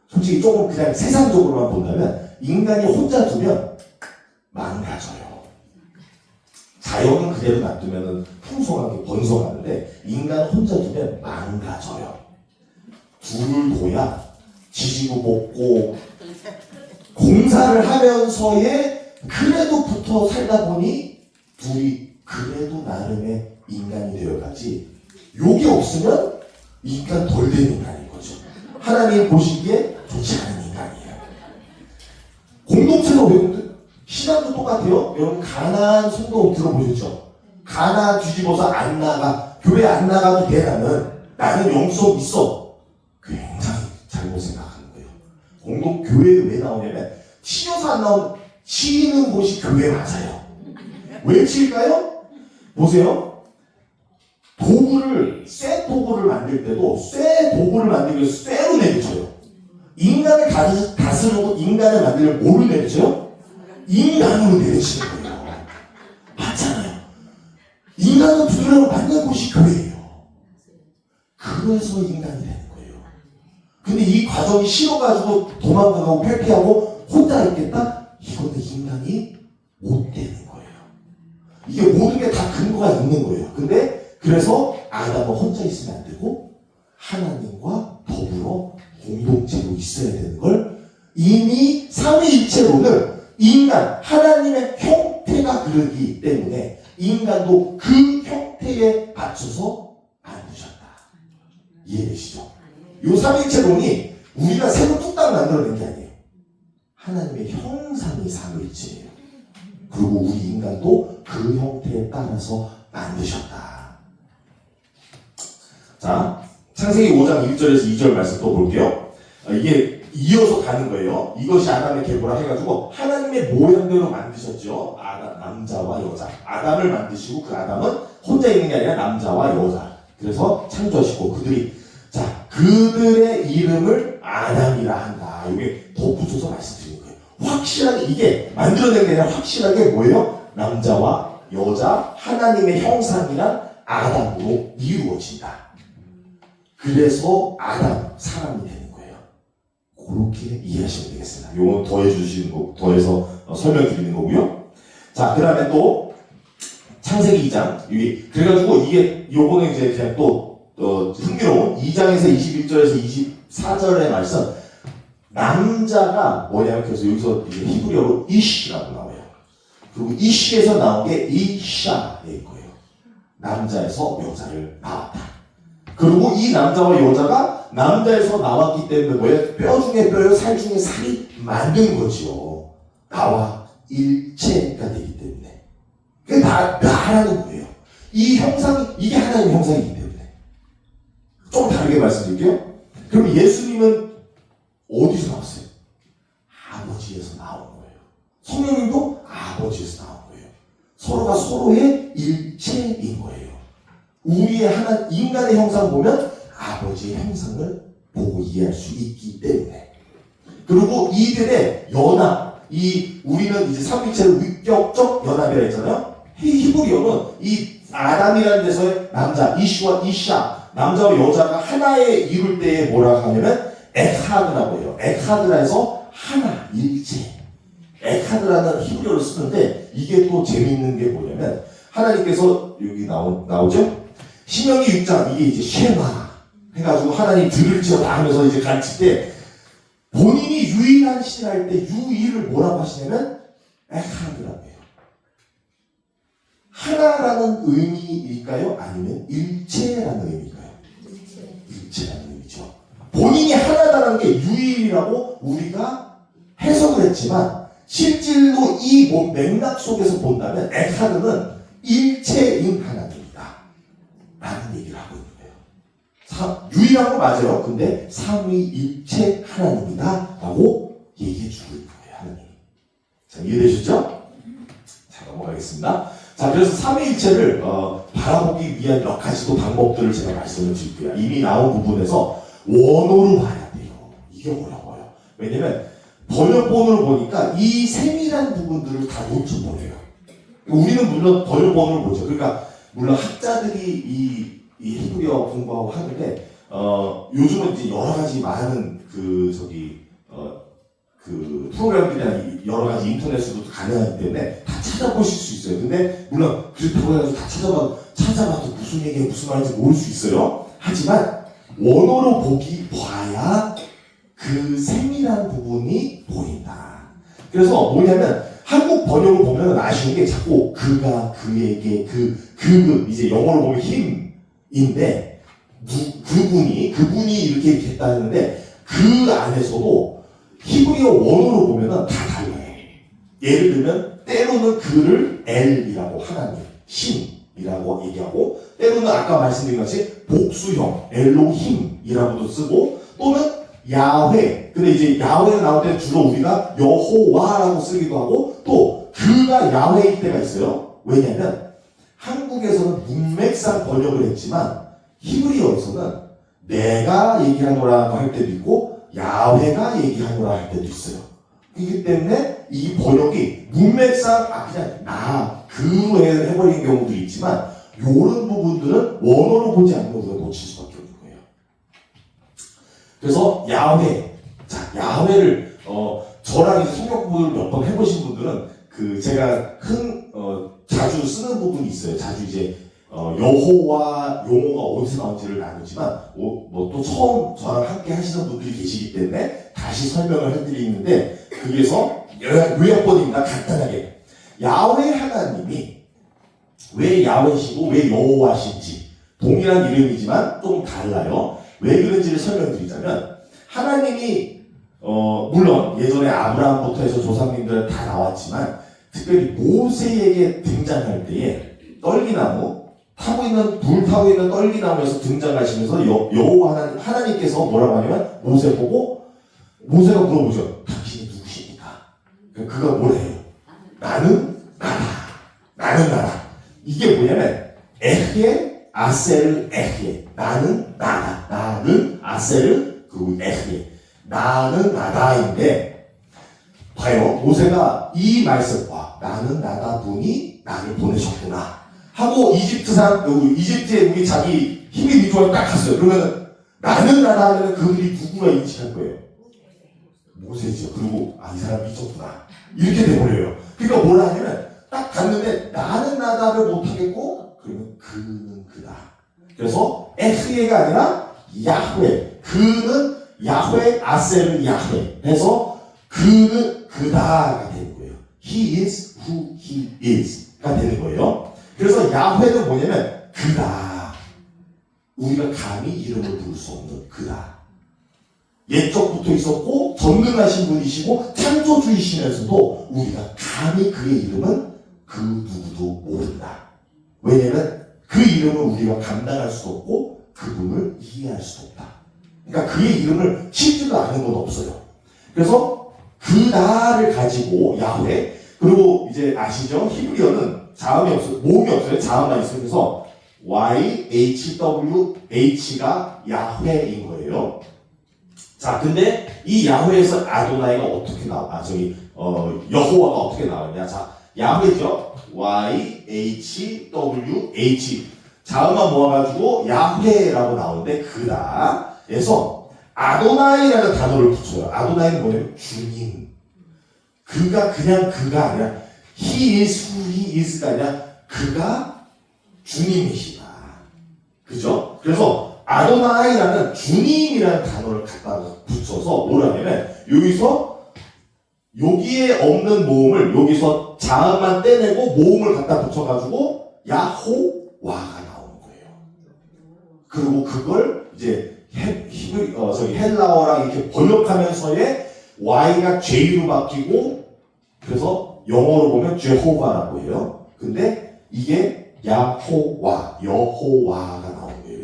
솔직히 조금 그냥 세상적으로만 본다면 인간이 혼자 두면 망가져요. 자연은 그대로 놔두면 풍성하게 번성하는데 인간 혼자 두면 망가져요. 둘을 둬야 지지고 먹고 공사를 하면서의 그래도 붙어 살다 보니 둘이 그래도 나름의 인간이 되어가지, 요게 없으면 인간 덜 된 인간인 거죠. 하나님 보시기에 좋지 않은 인간이에요. 공동체도 외국들 신앙도 똑같아요. 여러분 가나안 성도 들어보셨죠? 가나 뒤집어서 안 나가, 교회 안 나가도 돼. 나는 영성 있어. 굉장히 잘못 생각하는 거예요. 교회에 왜 나오냐면 치여서 안 나오는, 치이는 곳이 교회 맞아요. 왜 치일까요? 보세요. 쇠 도구를 만들 때도 쇠 도구를 만들기 위해서 쇠로 내리쳐요. 인간을 다스리고 인간을 만들려면 뭐로 내리쳐요? 인간으로 내리치는 거예요. 맞잖아요. 인간을 두드려고 만든 곳이 교회예요. 그래서 인간이 되는 거예요. 근데 이 과정이 싫어가지고 도망가고 회피하고 혼자 있겠다? 이거는 인간이 못 되는 거예요. 이게 모든 게 다 근거가 있는 거예요. 근데 그래서 아담은 혼자 있으면 안 되고 하나님과 더불어 공동체로 있어야 되는 걸 이미 삼위일체로는 인간, 하나님의 형태가 그러기 때문에 인간도 그 형태에 맞춰서 만드셨다. 이해되시죠? 이 삼위일체론이 우리가 새로 뚝딱 만들어낸 게 아니에요. 하나님의 형상이 삼위일체예요. 그리고 우리 인간도 그 형태에 따라서 만드셨다. 자, 창세기 5장 1절에서 2절 말씀 또 볼게요. 이게 이어서 가는 거예요. 이것이 아담의 계보라 해가지고 하나님의 모양대로 만드셨죠. 남자와 여자. 아담을 만드시고 그 아담은 혼자 있는 게 아니라 남자와 여자. 그래서 창조하시고 그들의 이름을 아담이라 한다. 이게 덧붙여서 말씀드리는 거예요. 확실하게 이게 만들어낸 게 아니라 확실하게 뭐예요? 남자와 여자 하나님의 형상이란 아담으로 이루어진다. 그래서 아담 사람이 되는 거예요. 그렇게 이해하시면 되겠습니다. 요건 더해주시는 거, 더해서 설명드리는 거고요. 자, 그 다음에 또 창세기 2장 그래가지고 이게 요거는 이제 그냥 또 흥미로운 2장에서 21절에서 24절의 말씀 남자가 뭐냐면 그래서 여기서 히브리어로 이시라고 나와요. 그리고 이시에서 나온 게 이샤일 거예요. 남자에서 여자를 낳았다. 그리고 이 남자와 여자가 남자에서 나왔기 때문에 뭐예요? 뼈 중에 뼈요, 살 중에 살이 만든 거지요. 나와 일체가 되기 때문에. 그게 다 하나는 거예요. 이 형상이, 이게 하나님의 형상이기 때문에. 좀 다르게 말씀드릴게요. 그럼 예수님은 어디서 나왔어요? 아버지에서 나온 거예요. 성령님도 아버지에서 나온 거예요. 서로가 서로의 일체인 거예요. 우리의 하나 인간의 형상 보면 아버지의 형상을 보고 이해할 수 있기 때문에. 그리고 이들의 연합, 우리는 이제 삼위체를 위격적 연합이라 했잖아요. 히브리어는 이 아담이라는 데서의 남자, 이시와 이샤, 남자와 여자가 하나에 이룰 때에 뭐라고 하냐면 에카드라고 해요. 에카드라 해서 하나, 일체. 에카드라는 히브리어를 쓰는데 이게 또 재미있는 게 뭐냐면 하나님께서 여기 나오죠? 신명기 6장 이게 이제 쉐마 해가지고 하나님 들을지어다 하면서 이제 가르칠 때 본인이 유일한 신을 할 때 유일을 뭐라고 하시냐면 에카드라고 해요. 하나라는 의미일까요? 아니면 일체라는 의미일까요? 일체라는 의미죠. 본인이 하나다라는 게 유일이라고 우리가 해석을 했지만 실질로 이 맥락 속에서 본다면 에카드는 일체인 하나님이다 라는 얘기를 하고 있는 거예요. 유일한 거 맞아요. 근데 삼위일체 하나님이다 라고 얘기해 주고 있는 거예요. 하나님. 자, 이해되셨죠? 자, 넘어가겠습니다. 자, 그래서 삼위일체를 바라보기 위한 몇 가지 또 방법들을 제가 말씀을 드릴게요. 이미 나온 부분에서 원어로 봐야 돼요. 이게 어려워요. 왜냐면 번역본을 보니까 이 세밀한 부분들을 다 놓쳐버려요. 우리는 물론 번역본을 보죠. 그러니까 물론 학자들이 이 히브리어 공부하고 하는데 요즘은 이제 여러 가지 많은 프로그램들이나 여러 가지 인터넷으로도 가능하기 때문에 다 찾아보실 수 있어요. 근데 물론 그렇다고 해가지고 다 찾아봐도 무슨 얘기가 무슨 말인지 모를 수 있어요. 하지만 원어로 봐야 그 세밀한 부분이 보인다. 그래서 뭐냐면 한국 번역을 보면 아쉬운 게 자꾸 그가, 그에게, 이제 영어로 보면 힘인데 그분이 이렇게 했다는데 그 안에서도 히브리어 원어로 보면은 다 달라요. 예를 들면 때로는 그를 엘이라고 하나님, 신이라고 얘기하고 때로는 아까 말씀드린 같이 복수형 엘로힘이라고도 쓰고 또는 야훼. 근데 이제 야훼가 나올 때 주로 우리가 여호와라고 쓰기도 하고 또 그가 야훼일 때가 있어요. 왜냐면 한국에서는 문맥상 번역을 했지만 히브리어에서는 내가 얘기하노라고 할 때도 있고 야훼가 얘기하노라 할 때도 있어요. 그렇기 때문에 이 번역이 문맥상 그냥 그로 해버리는 경우도 있지만 이런 부분들은 원어로 보지 않는 우리가 놓칠 수밖에 없는 거예요. 그래서 야훼, 야훼를 저랑 이제 성경 공부를 몇 번 해보신 분들은 제가 자주 쓰는 부분이 있어요. 자주 이제 여호와 용어가 어디서 나온지를 나누지만 또 처음 저랑 함께 하시는 분들이 계시기 때문에 다시 설명을 해드리는데 그게서 요약본입니다. 간단하게 야훼 하나님이 왜 야훼시고 왜 여호와신지 동일한 이름이지만 좀 달라요. 왜 그런지를 설명드리자면 하나님이 물론 예전에 아브라함부터 해서 조상님들 다 나왔지만 특별히 모세에게 등장할 때에 떨기나무, 타고 있는 떨기나무에서 등장하시면서 여호와 하나님께서 뭐라고 하냐면 모세 보고 모세가 물어보죠. 당신이 누구십니까? 그가 뭐래요? 나는 나다. 나는 나다. 이게 뭐냐면 에흐에 아셀 에흐에 나는 나다. 나는 아셀 그리고 에흐에 나는 나다인데 봐요. 모세가 이 말씀 나는 나다 분이 나를 보내셨구나 하고 이집트에 우리 자기 힘이 미조에 딱 갔어요. 그러면 나는 나다 하면 그들이 누구가 인식할 거예요? 모세죠. 그리고 이 사람 미쳤구나 이렇게 돼버려요. 그러니까 뭐라 하냐면 딱 갔는데 나는 나다를 못하겠고 그러면 그는 그다. 그래서 에흐예가 아니라 야훼. 그는 야훼 아셀은 야훼 해서 그는 그다가 되는 거예요. He is who he is가 되는 거예요. 그래서 야훼는 뭐냐면 그다. 우리가 감히 이름을 부를 수 없는 그다. 옛적부터 있었고 전능하신 분이시고 창조주이시면서도 우리가 감히 그의 이름은 그 누구도 모른다. 왜냐면 그 이름을 우리가 감당할 수 없고 그분을 이해할 수 없다. 그러니까 그의 이름을 실제로 아는 건 없어요. 그래서 그다를 가지고 야훼 그리고 이제 아시죠? 히브리어는 자음이 없어요. 모음이 없어요. 자음만 있어요. 그래서 YHWH가 야훼인 거예요. 자, 근데 이 야훼에서 아도나이가 어떻게 나와? 여호와가 어떻게 나왔냐? 자, 야훼죠? YHWH 자음만 모아가지고 야훼라고 나오는데 그다에서 아도나이라는 단어를 붙여요. 아도나이는 뭐예요? 주님. 그가 그냥 그가 아니라 He is who he is가 아니라 그가 주님이시다. 그죠? 그래서 아도나이라는 주님이라는 단어를 갖다 붙여서 뭐라냐면 여기에 없는 모음을 여기서 자음만 떼내고 모음을 갖다 붙여가지고 야호와가 나오는 거예요. 그리고 그걸 이제 헬라어랑 이렇게 번역하면서의 Y가 J로 바뀌고 그래서 영어로 보면 제호바라고 해요. 근데 이게 야호와, 여호와가 나오는 거예요.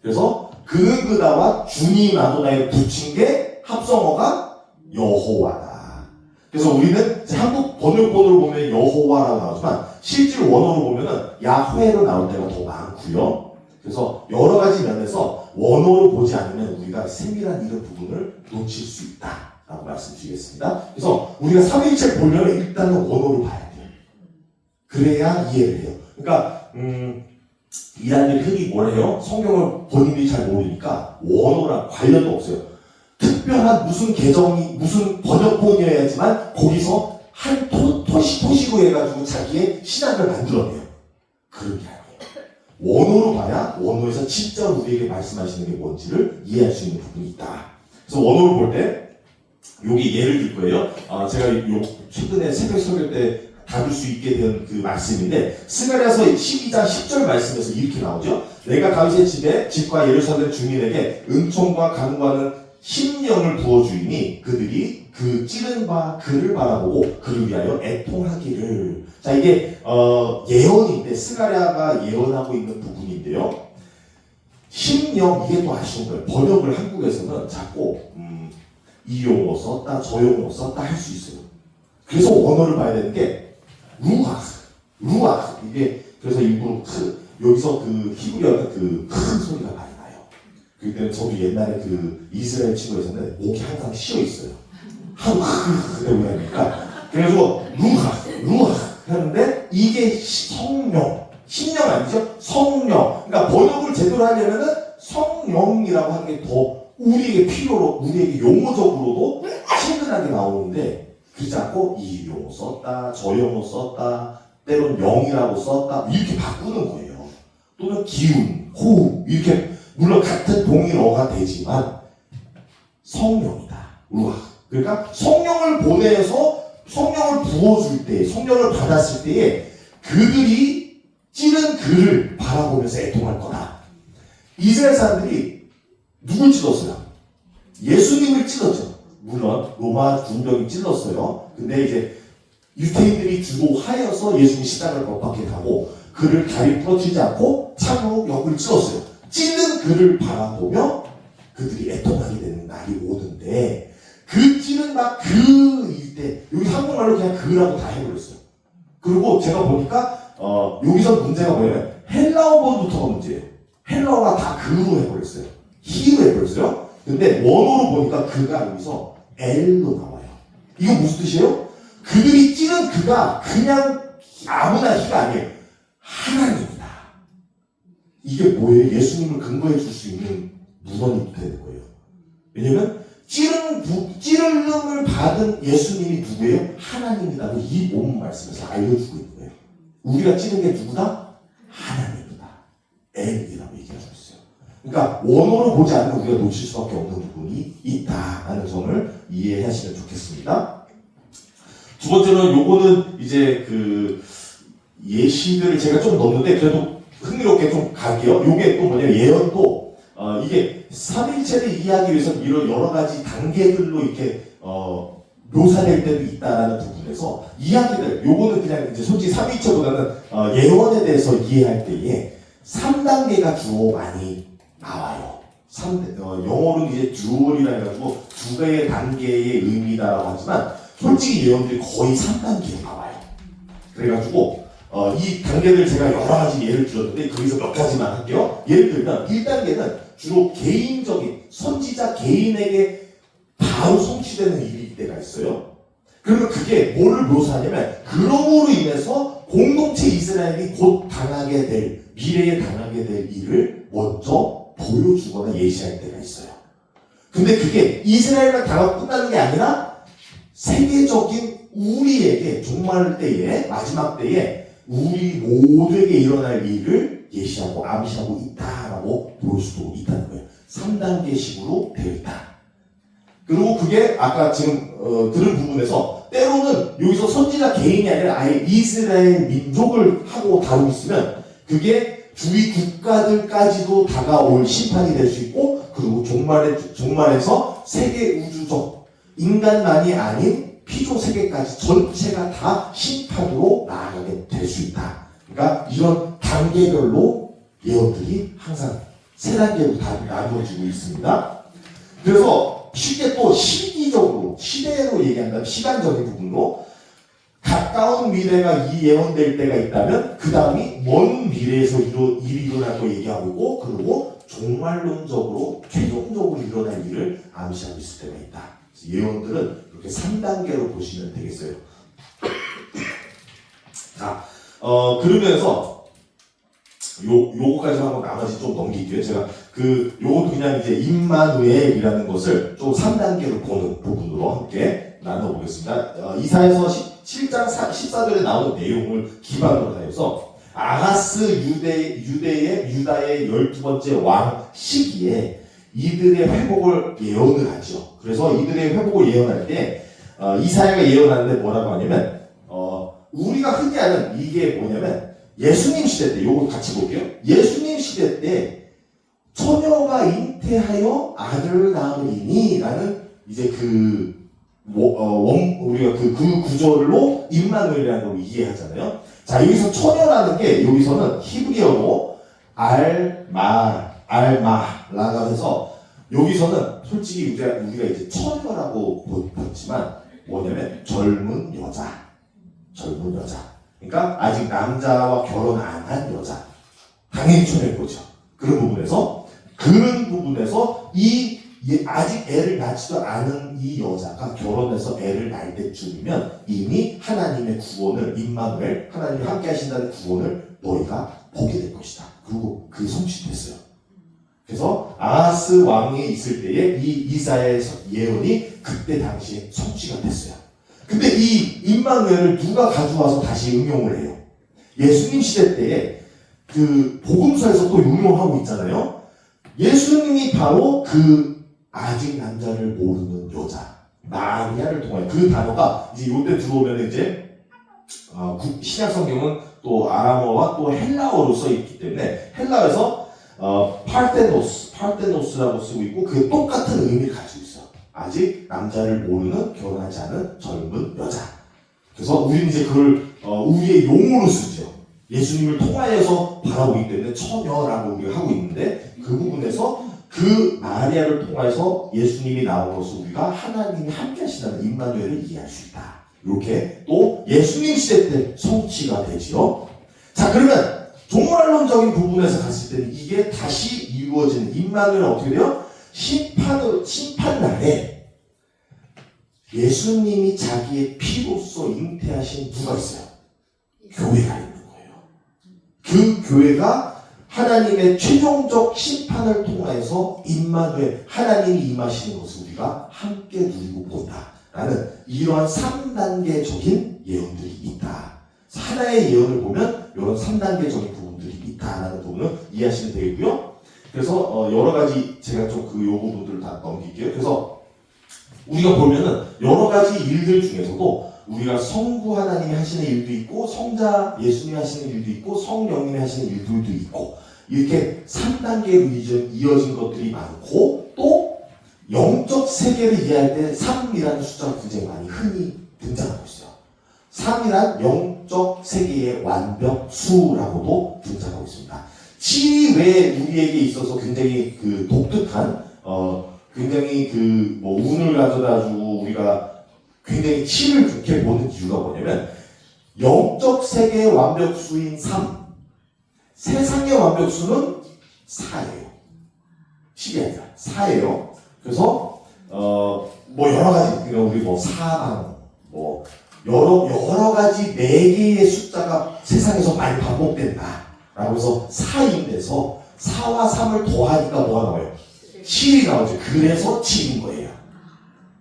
그래서 그는 그다와 주님 아도나이를 붙인 게 합성어가 여호와다. 그래서 우리는 한국 번역본으로 보면 여호와라고 나오지만 실제로 원어로 보면은 야훼로 나올 때가 더 많고요. 그래서 여러 가지 면에서 원어로 보지 않으면 우리가 세밀한 이런 부분을 놓칠 수 있다라고 말씀드리겠습니다. 그래서 우리가 삼위일체를 보려면 일단은 원어로 봐야 돼요. 그래야 이해를 해요. 그러니까 이란들이 흔히 뭘 해요? 성경을 본인들이 잘 모르니까 원어랑 관련도 없어요. 특별한 무슨 계정이 무슨 번역본이어야지만 거기서 한 토시로 해가지고 자기의 신학을 만들어내요. 그런 게 아니에요. 원어로 봐야 원어에서 진짜 우리에게 말씀하시는 게 뭔지를 이해할 수 있는 부분이 있다. 그래서 원어로 볼 때 여기 예를 들 거예요. 제가 최근에 새벽 설교 때 다룰 수 있게 된 그 말씀인데 스가랴서 12장 10절 말씀에서 이렇게 나오죠. 내가 다윗의 집과 예루살렘 주민에게 은총과 간구하는 심령을 부어주이니 그들이 그 찌른 바 그를 바라보고 그를 위하여 애통하기를. 자, 이게 예언인데 스가랴가 예언하고 있는 부분인데요. 심령, 이게 또 아쉬운 거예요. 번역을 한국에서는 자꾸 이 용어 썼다 저 용어 썼다 할 수 있어요. 그래서 원어를 봐야 되는 게 루아 이게 그래서 일부러 여기서 그 히브리어가 그 소리가 많이 나요. 그때 저도 옛날에 그 이스라엘 친구에서는 목이 항상 쉬어 있어요. 하루 그러고 하니까 그래서 루아 하는데 이게 성령 심령 아니죠? 성령. 그러니까 번역을 제대로 하려면은 성령이라고 하는 게 더 우리에게 필요로 우리에게 용어적으로도 친근하게 나오는데. 그렇지 않고 이 용어 썼다, 저 용어 썼다, 때론 영이라고 썼다 이렇게 바꾸는 거예요. 또는 기운, 호흡 이렇게 물론 같은 동일어가 되지만 성령이다. 우와. 그러니까 성령을 보내서 성령을 부어줄 때, 성령을 받았을 때에 그들이 찌른 그를 바라보면서 애통할 거다. 이스라엘 사람들이 누굴 찔렀어요? 예수님을 찔렀죠. 물론 로마 군병이 찔렀어요. 근데 이제 유태인들이 주도하여서 예수님 십자가를 못 박게 하고 그를 다리 부러뜨리지 않고 차로 역을 찔렀어요. 찔른 그를 바라보며 그들이 애통하게 되는 날이 오는데 그 찌른 막 그일 때 여기 한국말로 그냥 그라고 다 해버렸어요. 그리고 제가 보니까 여기서 문제가 뭐냐면 헬라어부터가 문제예요. 헬라어가 다 그로 해버렸어요. 히로 해버렸어요. 근데 원어로 보니까 그가 여기서 L로 나와요. 이거 무슨 뜻이에요? 그들이 찌른 그가 그냥 아무나 히가 아니에요. 하나님이다. 이게 뭐예요? 예수님을 근거해 줄 수 있는 문헌이 되는 거예요. 왜냐면 찌르름을 받은 예수님이 누구예요? 하나님이라고 이 온 말씀에서 알려주고 있는 거예요. 우리가 찌른 게 누구다? 하나님이다. 엘이라고 얘기하고 있어요. 그러니까 원어로 보지 않으면 우리가 놓칠 수밖에 없는 부분이 있다라는 점을 이해하시면 좋겠습니다. 두 번째는 요거는 이제 그 예시들을 제가 좀 넣었는데 그래도 흥미롭게 좀 갈게요. 요게 또 뭐냐면 예언도 이게 삼일체를 이해하기 위해서 이런 여러 가지 단계들로 이렇게 묘사될 때도 있다라는 부분에서 이야기들 요거는 그냥 이제 솔직히 삼일체보다는 예언에 대해서 이해할 때에 3단계가 주로 많이 나와요. 영어로는 이제 듀얼이라 해가지고 두 개의 단계의 의미다라고 하지만 솔직히 예언들이 거의 3단계로 나와요. 그래가지고 이 단계들 제가 여러 가지 예를 들었는데 거기서 몇 가지만 할게요. 예를 들면 1단계는 주로 개인적인 선지자 개인에게 바로 성취되는 일일 때가 있어요. 그러면 그게 뭐를 묘사하냐면 그럼으로 인해서 공동체 이스라엘이 곧 당하게 될 미래에 당하게 될 일을 먼저 보여주거나 예시할 때가 있어요. 근데 그게 이스라엘만 당하고 끝나는 게 아니라 세계적인 우리에게 종말 때에 마지막 때에 우리 모두에게 일어날 일을 예시하고 암시하고 있다라고 볼 수도 있다는 거예요. 3단계식으로 되어 있다. 그리고 그게 아까 지금 들은 부분에서 때로는 여기서 선지자 개인이 아니라 아예 이스라엘 민족을 하고 다루고 있으면 그게 주위 국가들까지도 다가올 심판이 될 수 있고 그리고 종말에서 세계 우주적 인간만이 아닌 피조 세계까지 전체가 다 심판으로 나아가게 될 수 있다. 그러니까 이런 단계별로 예언들이 항상 세 단계로 다 나누어지고 있습니다. 그래서 쉽게 또 시기적으로 시대로 얘기한다면 시간적인 부분으로 가까운 미래가 이 예언될 때가 있다면 그 다음이 먼 미래에서 일이 일어날 거 얘기하고 있고 그리고 종말론적으로 최종적으로 일어날 일을 암시하고 있을 때가 있다. 예언들은 이렇게 3단계로 보시면 되겠어요. 자, 그러면서 요거까지만 하고 나머지 좀 넘길게요. 제가 요것도 그냥 이제 임마누엘이라는 것을 좀 3단계로 보는 부분으로 함께 나눠보겠습니다. 이사야서 7장 14절에 나오는 내용을 기반으로 하여서 아하스 유다의 12번째 왕 시기에 이들의 회복을 예언을 하죠. 그래서 이들의 회복을 예언할 때 이사야가 예언하는데 뭐라고 하냐면 우리가 흔히 아는 이게 뭐냐면 예수님 시대 때 요거 같이 볼게요. 예수님 시대 때 처녀가 잉태하여 아들을 낳으리니 라는 이제 우리가 그 구절로 임마누엘이라는 걸 이해하잖아요. 자, 여기서 처녀라는 게 여기서는 히브리어로 알마라고 해서 여기서는 솔직히 우리가 이제 처녀라고 봤지만 뭐냐면 젊은 여자. 그러니까 아직 남자와 결혼 안 한 여자. 당연히 처녀인 거죠. 그런 부분에서 아직 애를 낳지도 않은 이 여자가 결혼해서 애를 낳을 때쯤이면 이미 하나님의 구원을 임마누엘 하나님이 함께 하신다는 구원을 너희가 보게 될 것이다. 그리고 그게 성취됐어요. 그래서 아하스 왕이 있을 때에 이 이사야의 예언이 그때 당시에 성취가 됐어요. 근데 이 임마누엘을 누가 가져와서 다시 응용을 해요? 예수님 시대 때에 그 복음서에서 또 응용하고 있잖아요. 예수님이 바로 그 아직 남자를 모르는 여자 마리아를 통하여 그 단어가 이제 요때 들어오면 이제 신약 성경은 또 아람어와 또 헬라어로 써 있기 때문에 헬라어에서 파르테노스라고 쓰고 있고 그게 똑같은 의미를 가지고 있어요. 아직 남자를 모르는 결혼하지 않은 젊은 여자. 그래서 우리는 이제 그걸 우리의 용어로 쓰죠. 예수님을 통하여서 바라보기 때문에 처녀라고 우리가 하고 있는데 그 부분에서 그 마리아를 통해서 예수님이 나옴으로써 우리가 하나님이 함께 하시다는 임마누엘을 이해할 수 있다. 이렇게 또 예수님 시대 때 성취가 되지요. 자, 그러면 종말론적인 부분에서 갔을 때는 이게 다시 이루어지는 임마누엘은 어떻게 돼요? 심판날에 예수님이 자기의 피로써 잉태하신 누가 있어요? 교회가 있는 거예요. 그 교회가 하나님의 최종적 심판을 통해서 임마누엘 하나님이 임하시는 것을 우리가 함께 누리고 본다라는 이러한 3단계적인 예언들이 있다. 하나의 예언을 보면 이런 3단계적인 부분들이 있다라는 부분을 이해하시면 되겠고요. 그래서 여러 가지 제가 좀 그 요 부분들을 다 넘길게요. 그래서 우리가 보면은 여러 가지 일들 중에서도 우리가 성부 하나님이 하시는 일도 있고 성자 예수님이 하시는 일도 있고 성령님이 하시는 일들도 있고 이렇게 3단계로 이어진 것들이 많고 또 영적 세계를 이해할 때 3이라는 숫자가 굉장히 많이 흔히 등장하고 있어요. 3이란 영적 세계의 완벽수라고도 등장하고 있습니다. 7이 왜 우리에게 있어서 굉장히 그 독특한 굉장히 그 뭐 운을 가져다주고 우리가 굉장히 7을 좋게 보는 이유가 뭐냐면 영적 세계의 완벽수인 3, 세상의 완벽수는 4예요. 10이 아니라 4예요. 그래서 뭐 여러 가지 우리 뭐 사방 뭐 여러 가지 4개의 숫자가 세상에서 많이 반복된다라고 해서 4인데서 4와 3을 더하니까 뭐가 나와요? 7이 나오죠. 그래서 7인 거예요.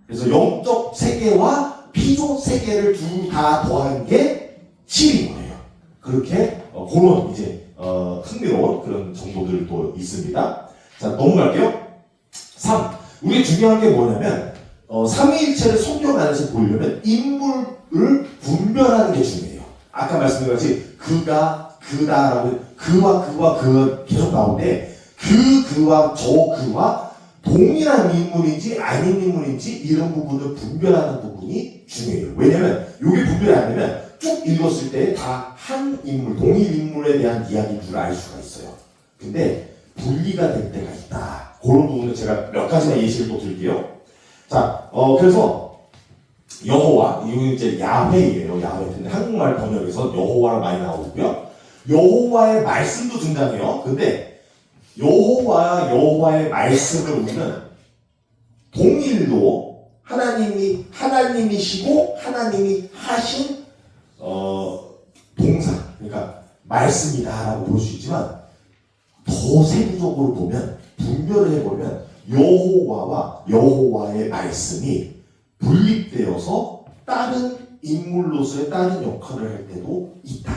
그래서 영적 세계와 피조 세계를 둘 다 더한 게 7인 거예요. 그렇게 그런 이제 흥미로운 그런 정보들도 있습니다. 자, 넘어갈게요. 3. 우리 중요한 게 뭐냐면 삼위일체를 성경 안에서 보려면 인물을 분별하는 게 중요해요. 아까 말씀드린 같이 그가, 그다라고 그와 계속 나오는데 그와 저 그와 동일한 인물인지 아닌 인물인지 이런 부분을 분별하는 부분이 중요해요. 왜냐면 이게 분별이 안 되면 쭉 읽었을 때 다 한 인물, 동일 인물에 대한 이야기인 줄 알 수가 있어요. 근데 분리가 될 때가 있다. 그런 부분은 제가 몇 가지만 예시를 또 드릴게요. 자, 그래서 여호와, 이건 이제 야훼예요. 야훼. 근데 한국말 번역에서 여호와를 많이 나오고요. 여호와의 말씀도 등장해요. 근데 여호와의 말씀을 우리는 동일로 하나님이시고 하나님이 하신 동사, 그러니까 말씀이다라고 볼 수 있지만 더 세부적으로 보면 분별을 해보면 여호와와 여호와의 말씀이 분립되어서 다른 인물로서의 다른 역할을 할 때도 있다.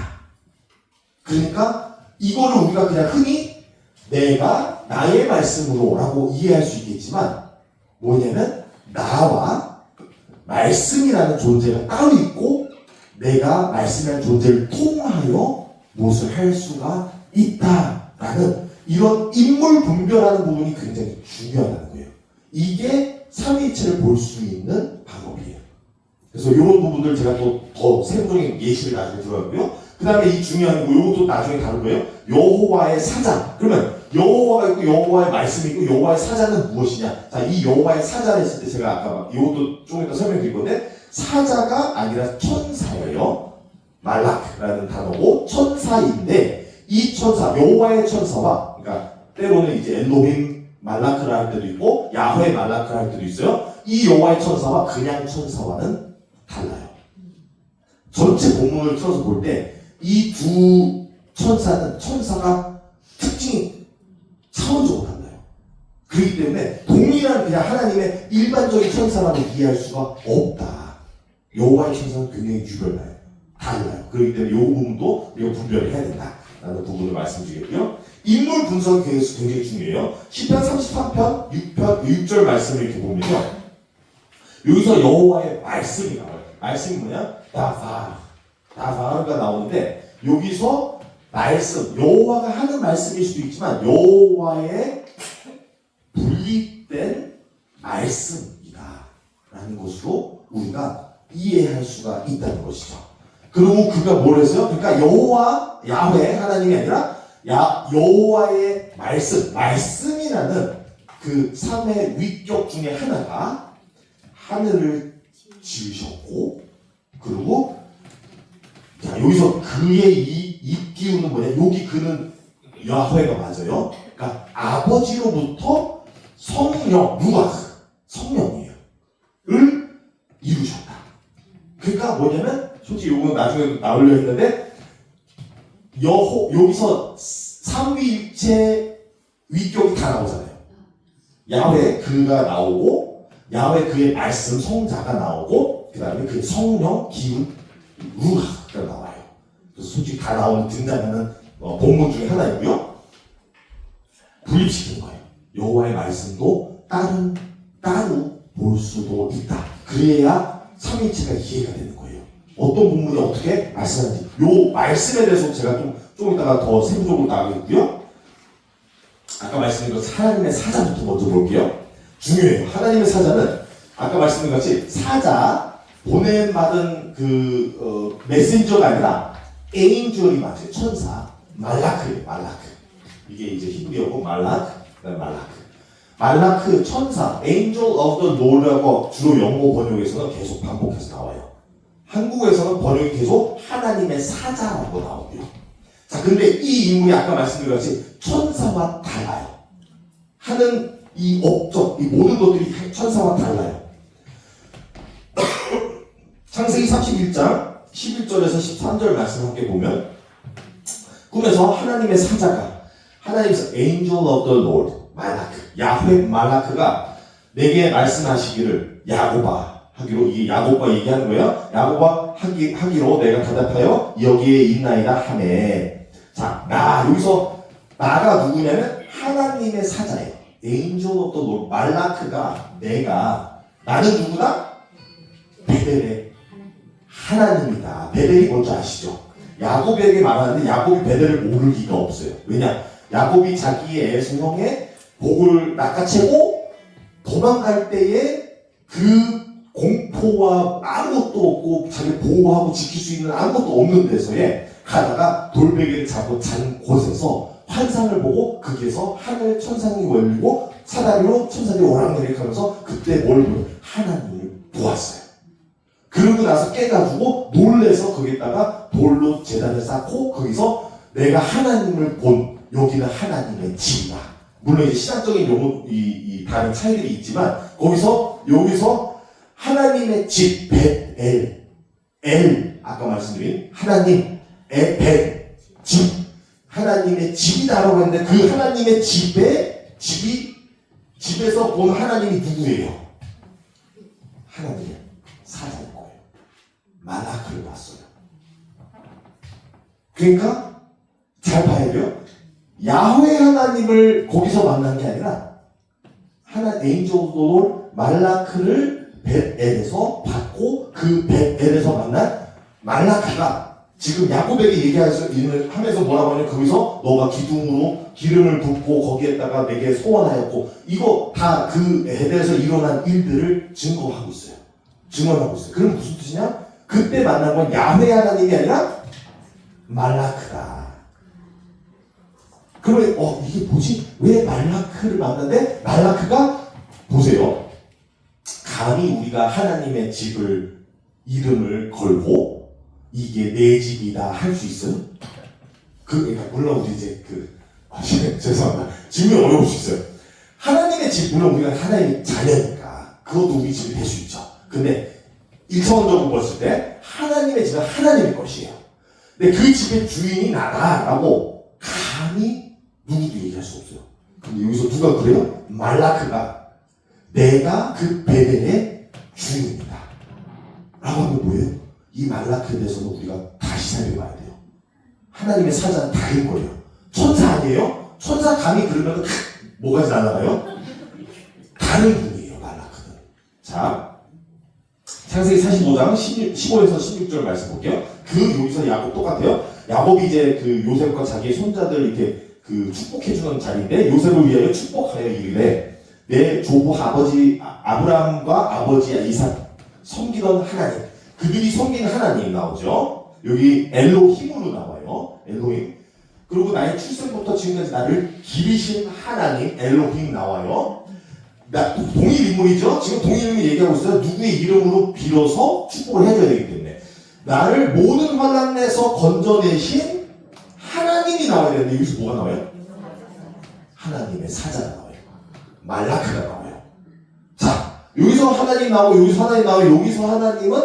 그러니까 이거를 우리가 그냥 흔히 내가 나의 말씀으로 라고 이해할 수 있겠지만 뭐냐면 나와 말씀이라는 존재가 따로 있고 내가 말씀이라는 존재를 통하여 무엇을 할 수가 있다라는 이런 인물 분별하는 부분이 굉장히 중요하다는 거예요. 이게 삼위일체를 볼 수 있는 방법이에요. 그래서 이런 부분들 제가 또 더 세부적인 예시를 나중에 들어가고요. 그 다음에 이 중요한 거 이것도 나중에 다룰 거예요. 여호와의 사자. 그러면 여호와가 있고 여호와의 말씀이 있고 여호와의 사자는 무엇이냐? 자, 이 여호와의 사자를 했을 때 제가 아까 이것도 좀 이따 설명드릴 건데 사자가 아니라 천사예요. 말라크라는 단어고 천사인데 이 천사 여호와의 천사와 그러니까 때로는 이제 엘로힘 말라크라 할 때도 있고 야훼 말라크라 할 때도 있어요. 이 여호와의 천사와 그냥 천사와는 달라요. 전체 본문을 틀어서 볼 때 이 두 천사가 특징이 차원적으로 달라요. 그렇기 때문에 동일한 그냥 하나님의 일반적인 천사라고 이해할 수가 없다. 여호와의 천사는 굉장히 유별나요. 달라요. 그렇기 때문에 이 부분도 우리가 분별을 해야 된다라는 부분을 말씀드리겠고요. 인물 분석이 굉장히 중요해요. 시편 33편 6절 말씀을 이렇게 보면요. 여기서 여호와의 말씀이 나와요. 말씀이 뭐냐? 다바르가 나오는데 여기서 말씀, 여호와가 하는 말씀일 수도 있지만 여호와의 분립된 말씀이다 라는 것으로 우리가 이해할 수가 있다는 것이죠. 그리고 그가 뭘 했어요? 그러니까 여호와 야훼 하나님이 아니라 여호와의 말씀이라는 그 삼의 위격 중에 하나가 하늘을 지으셨고, 그리고 자 여기서 그의 이 기운은 뭐냐? 여기 그는 야훼가 맞아요. 그러니까 아버지로부터 성령, 성령이에요. 을 이루셨다. 그러니까 뭐냐면 솔직히 이건 나중에 나오려 했는데 여기서 삼위일체 위격이 다 나오잖아요. 야훼 그가 나오고, 야훼 그의 말씀 성자가 나오고, 그 다음에 그 성령 기운 루하가 나와요. 그래서 솔직히 다 나오는 등장하는 본문 중에 하나이고요. 분립시킨 거예요. 여호와의 말씀도 따로 볼 수도 있다. 그래야 삼위일체가 이해가 되는 거예요. 어떤 본문이 어떻게 말씀하는지, 요 말씀에 대해서 제가 좀 이따가 더 세부적으로 나가겠고요. 아까 말씀드린 것 하나님의 사자부터 먼저 볼게요. 중요해요. 하나님의 사자는 아까 말씀드린 같이 사자, 보냄받은 그 메신저가 아니라 에인절이 맞아요. 천사, 말라크예요. 말라크. 이게 이제 히브리어고 말라크 천사, Angel of the Lord라고 주로 영어 번역에서는 계속 반복해서 나와요. 한국에서는 번역이 계속 하나님의 사자라고 나오고요. 자, 근데 이 인물이 아까 말씀드린 같이 천사와 달라요. 하는 이 업적, 이 모든 것들이 천사와 달라요. 창세기 31장 11절에서 13절 말씀 함께 보면 꿈에서 하나님의 사자가, 하나님께서 Angel of the Lord, 야훼 말라크가 내게 말씀하시기를 야고바 하기로, 이게 야곱과 얘기하는 거예요. 야고바 하기로 내가 대답하여 여기에 있나이다 하네. 자, 여기서 나가 누구냐면 하나님의 사자예요. Angel of the Lord, 말라크가 나는 누구다? 베델의 하나님이다. 베델이 뭔지 아시죠? 야곱에게 말하는데 야곱이 베델을 모를 리가 없어요. 왜냐? 야곱이 자기의 성형에 복을 낚아채고 도망갈 때에 그 공포와 아무것도 없고 자기 보호하고 지킬 수 있는 아무것도 없는 데서에 가다가 돌베개를 잡고 잔 곳에서 환상을 보고 거기에서 하늘 천상이 열리고 사다리로 천사들이 오락내리하면서 그때 뭘 보여? 하나님을 보았어요. 그러고 나서 깨가지고 놀래서 거기다가 돌로 제단을 쌓고 거기서 내가 하나님을 본, 여기는 하나님의 집이다. 물론 이제 시장적인 용어, 이 다른 차이들이 있지만 여기서 하나님의 집, 아까 말씀드린 하나님, 집, 하나님의 집이다라고 했는데 그 하나님의 집에서 본 하나님이 누구예요? 하나님의 사자인 거예요. 말라크를 봤어요. 그러니까 잘 봐야 돼요. 야훼 하나님을 거기서 만난 게 아니라 에인조돌 말라크를 벳엘에서 받고 그 벳엘에서 만난 말라크가 지금 야곱에게 얘기하면서 뭐라고 하냐면 거기서 너가 기둥으로 기름을 붓고 거기에다가 내게 소원하였고 이거 다 그 베델에서 일어난 일들을 증언하고 있어요. 그럼 무슨 뜻이냐? 그때 만난 건 야훼 하나님이 아니라 말라크다. 그러면 이게 뭐지? 왜 말라크를 만났는데 말라크가 보세요. 감히 우리가 하나님의 집을 이름을 걸고 이게 내 집이다 할 수 있어요? 그러니까 물론 우리 이제 죄송합니다. 질문이 어려울 수 있어요. 하나님의 집, 물론 우리가 하나님의 자녀니까 그것도 우리 집이 될 수 있죠. 근데 일차원적으로 봤을 때 하나님의 집은 하나님의 것이에요. 근데 그 집의 주인이 나다라고 감히 누구도 얘기할 수 없어요. 근데 여기서 누가 그래요? 말라크가 내가 그 베델의 주인이다 라고 하면 뭐예요? 이 말라크에 대해서는 우리가 다시 살펴봐야 돼요. 하나님의 사자는 다른 거예요. 천사 아니에요? 천사 감히 그러면 뭐가 날아가요? 다른 분이에요. 말라크는. 자, 창세기 45장 15에서 16절 말씀 볼게요. 여기서 야곱 똑같아요. 야곱이 이제 요셉과 자기의 손자들 이렇게 축복해주는 자리인데 요셉을 위하여 축복하여 이르되 내 조부 아버지 아브라함과 아버지 이삭 섬기던 하나님, 그들이 섬긴 하나님 나오죠. 여기 엘로힘으로 나와요. 엘로힘. 그리고 나의 출생부터 지금까지 나를 기리신 하나님 엘로힘 나와요. 동일 인물이죠. 지금 동일 인물이 얘기하고 있어요. 누구의 이름으로 빌어서 축복을 해줘야 되기 때문에 나를 모든 환난에서 건져내신 하나님이 나와야 되는데 여기서 뭐가 나와요? 하나님의 사자가 나와요. 말라크가 나와요. 자, 여기서 하나님 나오고 여기서 하나님 나오고 여기서 하나님은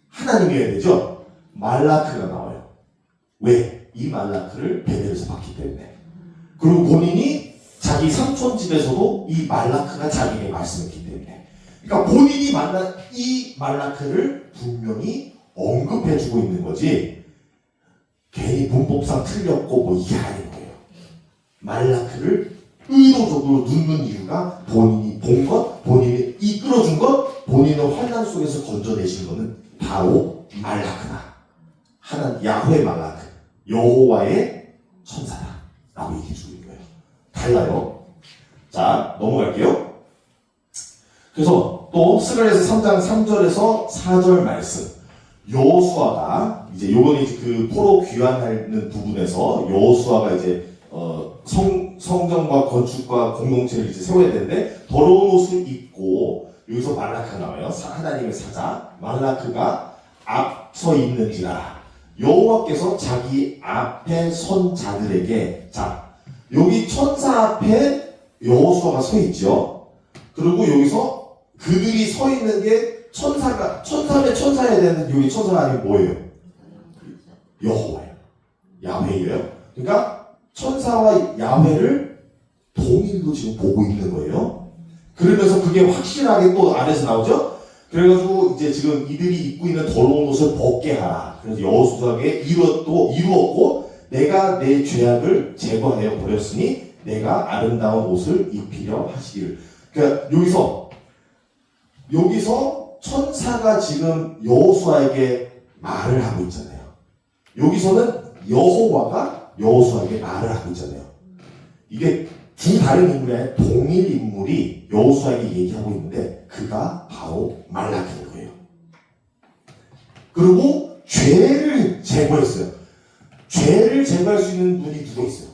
하나님이어야 되죠. 말라크가 나와요. 왜? 이 말라크를 베델에서 봤기 때문에. 그리고 본인이 자기 삼촌 집에서도 이 말라크가 자기에게 말씀했기 때문에. 그러니까 본인이 만난 이 말라크를 분명히 언급해주고 있는 거지. 괜히 문법상 틀렸고 뭐 이게 아닌 거예요. 말라크를 의도적으로 넣는 이유가 본인이 본 것, 본인이 이끌어준 것, 본인의 환난 속에서 건져내신 것은 바로 말라크다. 하나님 야훼 말라크, 여호와의 천사다 라고 얘기해주고 있는 거예요. 달라요. 자, 넘어갈게요. 그래서 또 스가랴서 3장 3절에서 4절 말씀, 여호수아가 이제 요번에 그 포로 귀환하는 부분에서 여호수아가 이제 성전과 건축과 공동체를 이제 세워야 되는데 더러운 옷을 입고 여기서 말라크가 나와요. 하나님의 사자 말라크가 앞서 있는지라 여호와께서 자기 앞에 선 자들에게. 자, 여기 천사 앞에 여호수아가 서 있죠. 그리고 여기서 그들이 서 있는 게 천사면 천사여야 되는데 여기 천사가 아니면 뭐예요? 여호와예요. 야훼예요. 그러니까 천사와 야훼를 동일로 지금 보고 있는 거예요. 그러면서 그게 확실하게 또 안에서 나오죠. 그래가지고 이제 지금 이들이 입고 있는 더러운 옷을 벗게 하라. 그래서 여호수아에게 이루었고 내가 내 죄악을 제거하여 버렸으니 내가 아름다운 옷을 입히려 하시기를. 그러니까 여기서 천사가 지금 여호수아에게 말을 하고 있잖아요. 여기서는 여호와가 여호수아에게 말을 하고 있잖아요. 이게 두 다른 인물이 아니라 동일 인물이 여호수아에게 얘기하고 있는데 그가 바로 말라크인 거예요. 그리고 죄를 제거했어요. 죄를 제거할 수 있는 분이 누가 있어요?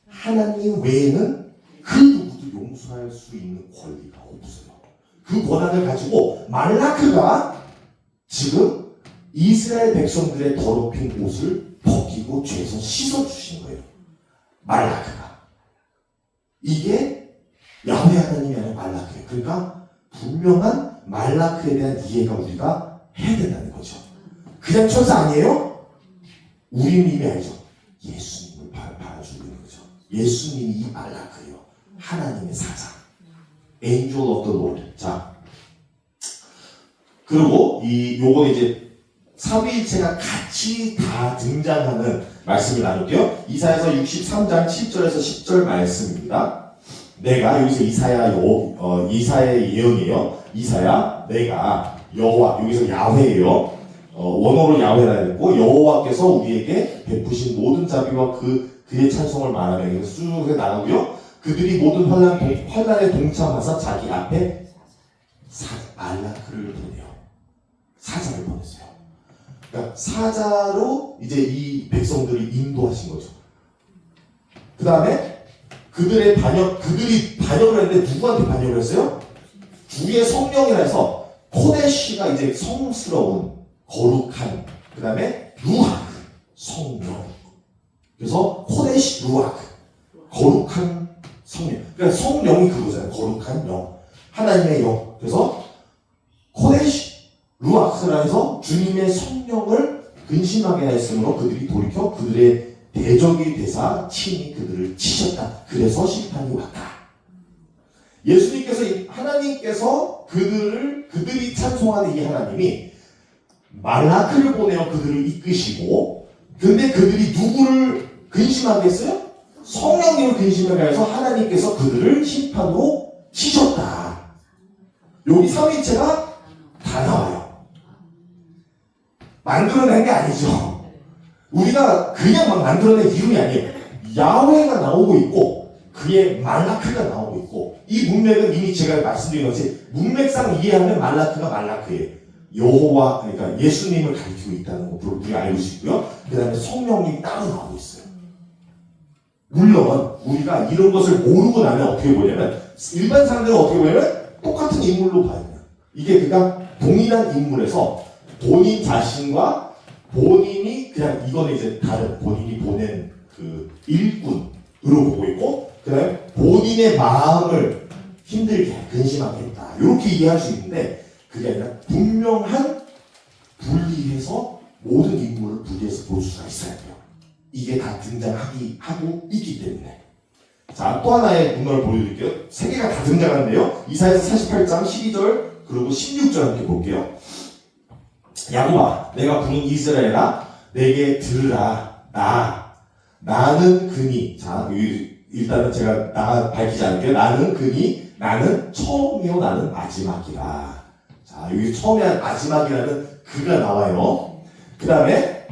하나님 외에는 그 누구도 용서할 수 있는 권리가 없어요. 그 권한을 가지고 말라크가 지금 이스라엘 백성들의 더럽힌 옷을 벗기고 죄에서 씻어주신 거예요. 말라크가. 이게 야훼 하나님이 아니라 말라크예요. 그러니까 분명한 말라크에 대한 이해가 우리가 해야 된다는 거죠. 그냥 천사 아니에요? 우리님이 아니죠. 예수님을 바라주고 있는 거죠. 예수님이 이 말라크예요. 하나님의 사자. Angel of the Lord. 자, 그리고 요거 이제 삼위일체가 같이 다 등장하는 말씀을 나눌게요. 이사야서 63장 7절에서 10절 말씀입니다. 내가 여기서 이사야의 예언이에요. 이사야, 내가 여호와, 여기서 야훼예요. 원어로 야훼라 했고 여호와께서 우리에게 베푸신 모든 자비와 그의 찬송을 말하며 그래서 쭉 나누고요. 그들이 모든 환난에 동참하사 자기 앞에 말라크를 보내요. 사자를 보냈어요. 그러니까 사자로 이제 이 백성들을 인도하신 거죠. 그 다음에 그들이 반역을 했는데 누구한테 반역을 했어요? 주의 성령이라 해서 코데시가 이제 성스러운 거룩한, 그 다음에 루하크 성령. 그래서 코데시 루하크 거룩한 성령. 그러니까 성령이 그거잖아요. 거룩한 영, 하나님의 영. 그래서 코데시 루아크라 해서 주님의 성령을 근심하게 했으므로 그들이 돌이켜 그들의 대적이 되사 친히 그들을 치셨다. 그래서 심판이 왔다. 예수님께서 하나님께서 그들이 찬송하는 이 하나님이 말라크를 보내어 그들을 이끄시고, 근데 그들이 누구를 근심하게 했어요? 성령님을 근심하게 해서 하나님께서 그들을 심판으로 치셨다. 여기 삼위일체가 다 나와요. 만들어낸 게 아니죠. 우리가 그냥 막 만들어낸 이름이 아니에요. 야훼가 나오고 있고 그의 말라크가 나오고 있고, 이 문맥은 이미 제가 말씀드린 것이 문맥상 이해하면 말라크가 말라크예요. 여호와, 그러니까 예수님을 가리키고 있다는 것을 우리가 알고 있고요. 그 다음에 성령님이 따로 나오고 있어요. 물론 우리가 이런 것을 모르고 나면 어떻게 보냐면, 일반 사람들은 어떻게 보냐면 똑같은 인물로 봐요. 이게 그러니까 동일한 인물에서 본인 자신과 본인이 그냥 이거는 이제 다른 본인이 보낸 그 일꾼으로 보고 있고, 그 다음에 본인의 마음을 힘들게 근심하게 했다, 이렇게 이해할 수 있는데, 그게 아니라 분명한 분리해서 모든 인물을 분리해서 볼 수가 있어야 돼요. 이게 다 등장하고 있기 때문에. 자, 또 하나의 문맥을 보여드릴게요. 세 개가 다 등장하는데요. 이사야서 48장 12절 그리고 16절 함께 볼게요. 야곱아, 내가 부른 이스라엘아, 내게 들으라. 나는 그니. 자, 일단은 제가 나 밝히지 않을게요. 나는 그니, 나는 처음이요, 나는 마지막이라. 자, 여기 처음이야 마지막이라는 그가 나와요. 그 다음에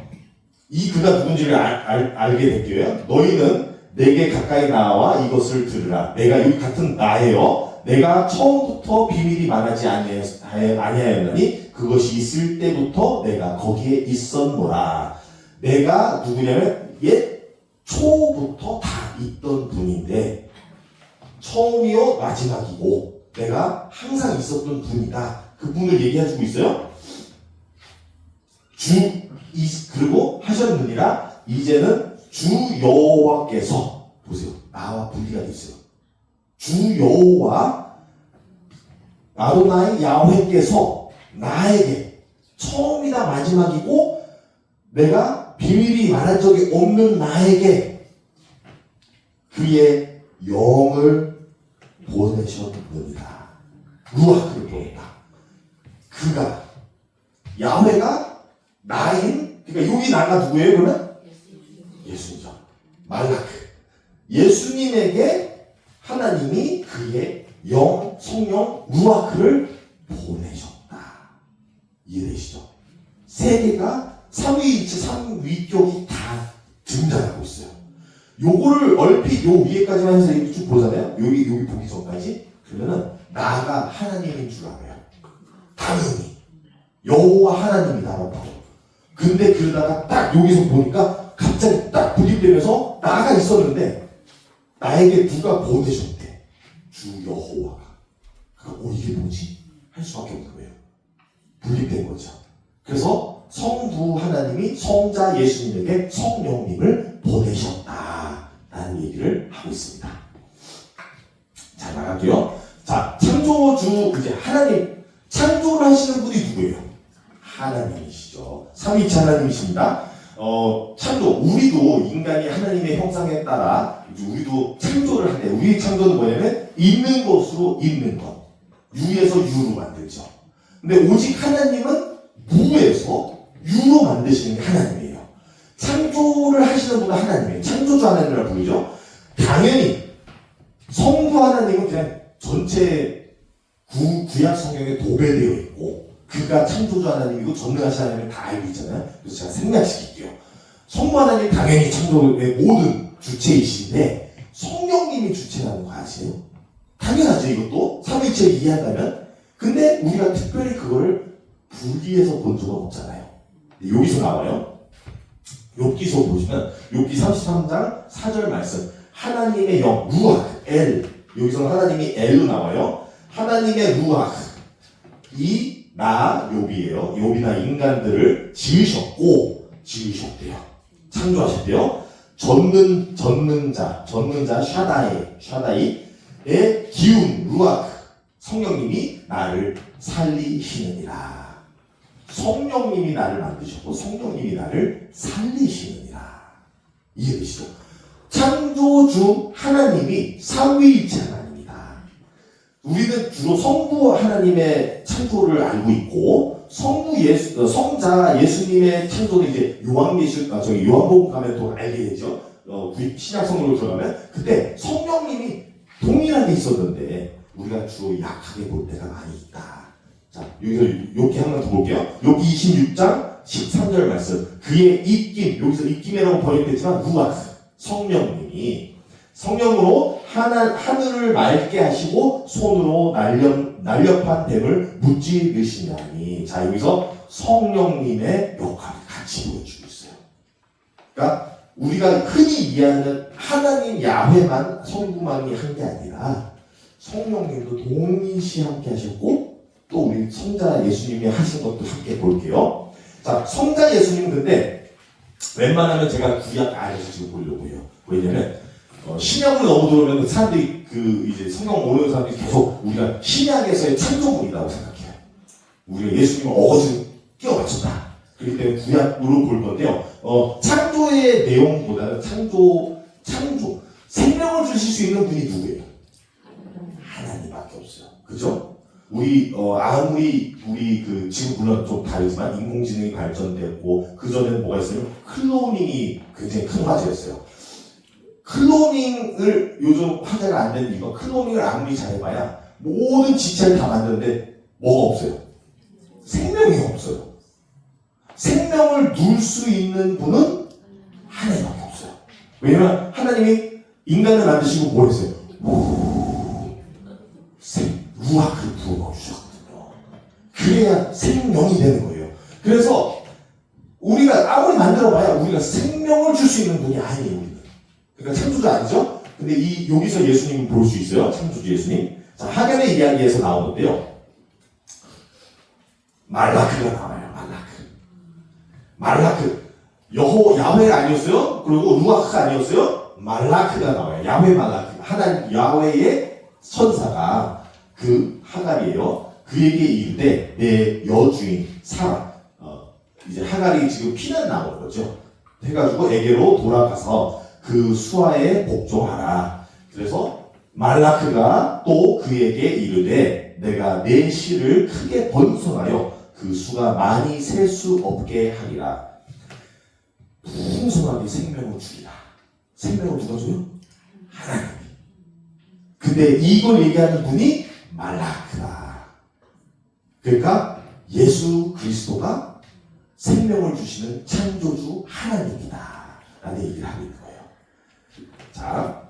이 그가 누군지를 알게 될게요. 너희는 내게 가까이 나와 이것을 들으라. 내가 여기 같은 나예요. 내가 처음부터 비밀이 말하지 아니하였나니 그것이 있을 때부터 내가 거기에 있었노라. 내가 누구냐면 옛 초부터 다 있던 분인데, 처음이요 마지막이고 내가 항상 있었던 분이다. 그분을 얘기해주고 있어요. 그리고 하셨느니라. 이제는 주 여호와께서, 보세요, 나와 분리가 돼 있어요. 주 여호와 아도나이 야훼께서 나에게, 처음이다 마지막이고 내가 비밀이 말한 적이 없는 나에게 그의 영을 보내셨느니라. 루아크를 보냈다. 그가, 야훼가 나인, 그러니까 여기 나가 누구예요 그러면? 예수님이죠. 말라크. 예수님에게 하나님이 그의 영, 성령, 루아크를 보내셨다. 이해되시죠? 세 개가 삼위일체, 삼위격이 다 등장하고 있어요. 요거를 얼핏 요 위에까지만 해서 이렇게 쭉 보잖아요. 여기 보기 전까지. 그러면은 나가 하나님인 줄 알아요. 당연히 여호와 하나님이다라고 하죠. 근데 그러다가 딱 여기서 보니까 갑자기 딱 분립되면서 나가 있었는데 나에게 누가 보내셨대. 주 여호와가. 그러니까 이게 뭐지? 할 수밖에 없는 거예요. 분립된 거죠. 그래서 성부 하나님이 성자 예수님에게 성령님을 보내셨다라는 얘기를 하고 있습니다. 자, 나갈게요. 자, 창조주, 이제 하나님, 창조를 하시는 분이 누구예요? 하나님이시죠. 삼위일체 하나님이십니다. 창조, 우리도 인간이 하나님의 형상에 따라 우리도 창조를 하는데, 우리의 창조는 뭐냐면 있는 것으로 있는 것, 유에서 유로 만들죠. 근데 오직 하나님은 무에서 유로 만드시는 게 하나님이에요. 창조를 하시는 분은 하나님이에요. 창조주 하나님이라고 부르죠. 당연히 성부 하나님은 그냥 전체 구약 성경에 도배되어 있고, 그가 창조주 하나님이고 전능하신 하나님을 다 알고 있잖아요. 그래서 제가 생략시킬게요. 성부 하나님 당연히 창조의 모든 주체이신데 성령님이 주체라는 거 아세요? 당연하죠. 이것도 삼위일체 이해한다면. 근데 우리가 특별히 그거를 분리해서 본 적은 없잖아요. 여기서 나와요. 욥기서 보시면 욥기 33장 4절 말씀, 하나님의 영, 루아크, 엘, 여기서 하나님이 엘로 나와요. 하나님의 루아크, 이 나 욥이에요. 욥이나 인간들을 지으셨대요. 창조하셨대요. 전능자 샤다이의 기운, 루아크, 성령님이 나를 살리시느니라. 성령님이 나를 만드셨고 성령님이 나를 살리시느니라. 이해되시죠? 창조주 하나님이 삼위일체 하나님이다. 우리는 주로 성부 하나님의 창조를 알고 있고, 성자 예수님의 창조는 이제 요한복음 가면 또 알게 되죠. 신약 성경으로 들어가면 그때 성령님이 동일하게 있었는데 우리가 주로 약하게 볼 때가 많이 있다. 자, 여기서 욥기 한번 더 볼게요. 욥기 26장 13절 말씀, 그의 입김, 여기서 입김이라고 번역됐지만 루아크, 성령님이 성령으로 하늘을 맑게 하시고 손으로 날렵한 뱀을 무찌르시나니. 자, 여기서 성령님의 역할을 같이 보여주고 있어요. 그러니까 우리가 흔히 이해하는 하나님 야훼만 성부만이 한 게 아니라 성령님도 동시에 함께 하셨고 또 우리 성자 예수님이 하신 것도 함께 볼게요. 자, 성자 예수님은 근데 웬만하면 제가 구약 안에서 지금 보려고 해요. 왜냐면 신약을 너무 들으면 사람들이 이제 성경 모르는 사람들이 계속 우리가 신약에서의 창조물이라고 생각해요. 우리가 예수님을 어거지 끼워 맞췄다. 그렇기 때문에 구약으로 볼 건데요. 창조의 내용보다는 창조 생명을 주실 수 있는 분이 누구예요? 하나님밖에 없어요. 그죠? 아무리 지금 물론 좀 다르지만 인공지능이 발전되었고 그 전에는 뭐가 있어요? 클로닝이 굉장히 큰 화제였어요. 클로닝을 요즘 화제가 안 되는 이유가 클로닝을 아무리 잘해봐야 모든 지체를 다 만드는데 뭐가 없어요? 생명이 없어요. 생명을 누릴 수 있는 분은 하나님밖에 없어요. 왜냐면 하나님이 인간을 만드시고 뭘 했어요? 루아크를 부어 주셨거든요. 그래야 생명이 되는 거예요. 그래서 우리가 아무리 만들어봐야 우리가 생명을 줄 수 있는 분이 아니에요. 우리는. 그러니까 창조자 아니죠? 근데 여기서 예수님을 볼 수 있어요. 창조주 예수님. 자, 하갈의 이야기에서 나오는데요. 말라크가 나와요. 말라크. 야훼가 아니었어요? 그리고 루아크가 아니었어요? 말라크가 나와요. 야훼 말라크. 하나님 야훼의 천사가 그 하갈이에요. 그에게 이르되 내 여주인 사라. 이제 하갈이 지금 피난 나온 거죠. 해가지고 에게로 돌아가서 그 수하에 복종하라. 그래서 말라크가 또 그에게 이르되 내가 내 씨를 크게 번성하여 그 수가 많이 셀 수 없게 하리라. 풍성하게 생명을 주리라. 생명을 누가 줘요? 하나님이. 근데 이걸 얘기하는 분이 말라크다. 그러니까 예수 그리스도가 생명을 주시는 창조주 하나님이다 라는 얘기를 하고 있는 거예요. 자,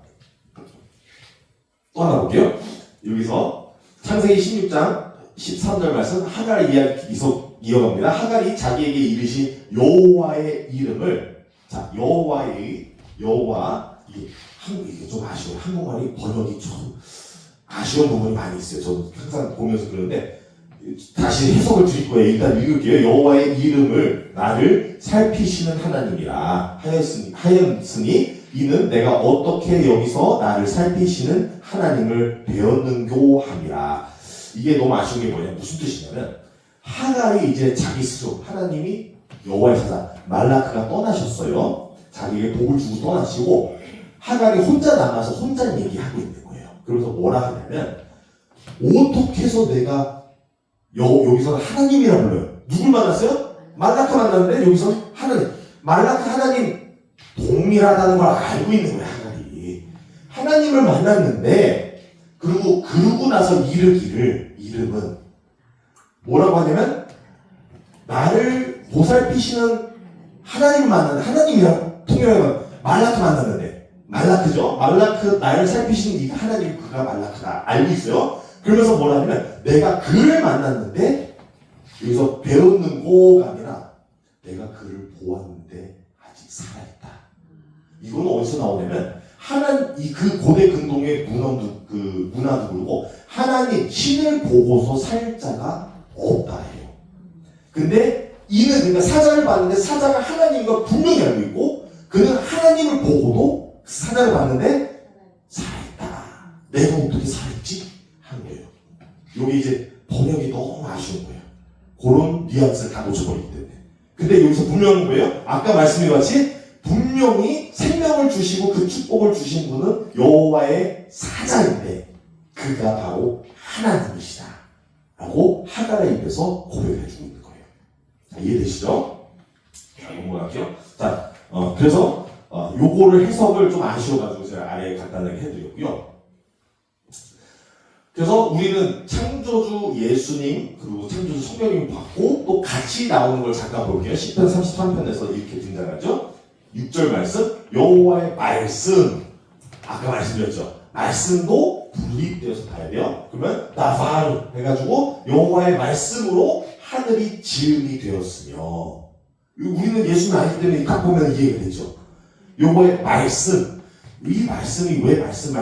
또 하나 볼게요. 여기서 창세기 16장 13절 말씀 하갈 이야기 계속 이어갑니다. 하갈이 자기에게 이르신 여호와의 이름을, 자, 여호와 이게 좀 아쉬워요. 한국말이 번역이 좀 아쉬운 부분이 많이 있어요. 저도 항상 보면서 그러는데 다시 해석을 드릴 거예요. 일단 읽을게요. 여호와의 이름을 나를 살피시는 하나님이라 하였으니 이는 내가 어떻게 여기서 나를 살피시는 하나님을 배웠는고 함이라. 이게 너무 아쉬운 게 뭐냐, 무슨 뜻이냐면 하갈이 이제 자기 스스로 하나님이 여호와의 사자 말라크가 떠나셨어요. 자기에게 복을 주고 떠나시고 하갈이 혼자 남아서 혼자 얘기하고 있는 거예요. 그러면서 뭐라 하냐면 어떻게 해서 내가 여기서 하나님이라 불러요. 누굴 만났어요? 말라크 만났는데 여기서 말라크 하나님 동일하다는 걸 알고 있는 거예요. 하갈이 하나님을 만났는데 그러고 나서 이름은 뭐라고 하냐면 나를 보살피시는 하나님을 만났는데 하나님이랑 통일하면 말라크 만났는데 말라크죠. 말라크 나를 살피시는 이 하나님 그가 말라크다 알고 있어요. 그러면서 뭐라 하냐면 내가 그를 만났는데 여기서 배우는 고가 아니라 내가 그를 보았는데 아직 살아있다. 이건 어디서 나오냐면 그 고대 근동의 문화도 그러고 하나님 신을 보고서 살 자가 없다 해요. 근데 그러니까 사자를 봤는데 사자가 하나님과 분명히 알고 있고 그는 하나님을 보고도 사자를 봤는데 살아있다. 내가 어떻게 살아있지? 하는 거예요. 여기 이제 번역이 너무 아쉬운 거예요. 그런 뉘앙스를 다 놓쳐버리기 때문에. 근데 여기서 분명한 거예요. 아까 말씀드린 같이 분명히 생명을 주시고 그 축복을 주신 분은 여호와의 사자인데 그가 바로 하나님이시다 라고 하갈의 입에서 고백해주고 있는 거예요. 자, 이해되시죠? 자, 넘어갈게요. 자, 그래서 요거를 해석을 좀 아쉬워가지고 제가 아래에 간단하게 해드렸고요. 그래서 우리는 창조주 예수님 그리고 창조주 성령님 받고 또 같이 나오는 걸 잠깐 볼게요. 10편 33편에서 이렇게 등장하죠. 6절 말씀 여호와의 말씀 아까 말씀드렸죠. 말씀도 분립되어서 봐야 돼요. 그러면 다바르 해가지고 여호와의 말씀으로 하늘이 지음이 되었으며, 우리는 예수는 아니기 때문에 딱 보면 이해가 되죠. 여호와의 말씀, 이 말씀이 왜 말씀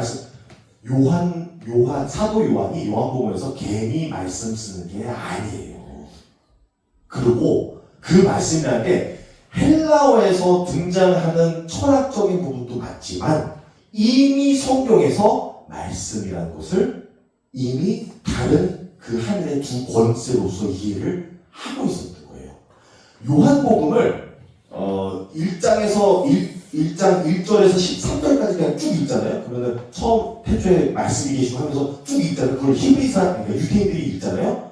사도 요한이 요한복음에서 괜히 말씀 쓰는 게 아니에요. 그리고 그 말씀이라는 게 헬라어에서 등장하는 철학적인 부분도 맞지만 이미 성경에서 말씀이라는 것을 이미 다른 그 하늘의 두 권세로서 이해를 하고 있었던 거예요. 요한복음을 1장 1절에서 13절까지 그냥 쭉 읽잖아요. 그러면 처음 태초에 말씀이 계시고 하면서 쭉 읽잖아요. 그걸 히브리사, 그러니까 유대인들이 읽잖아요.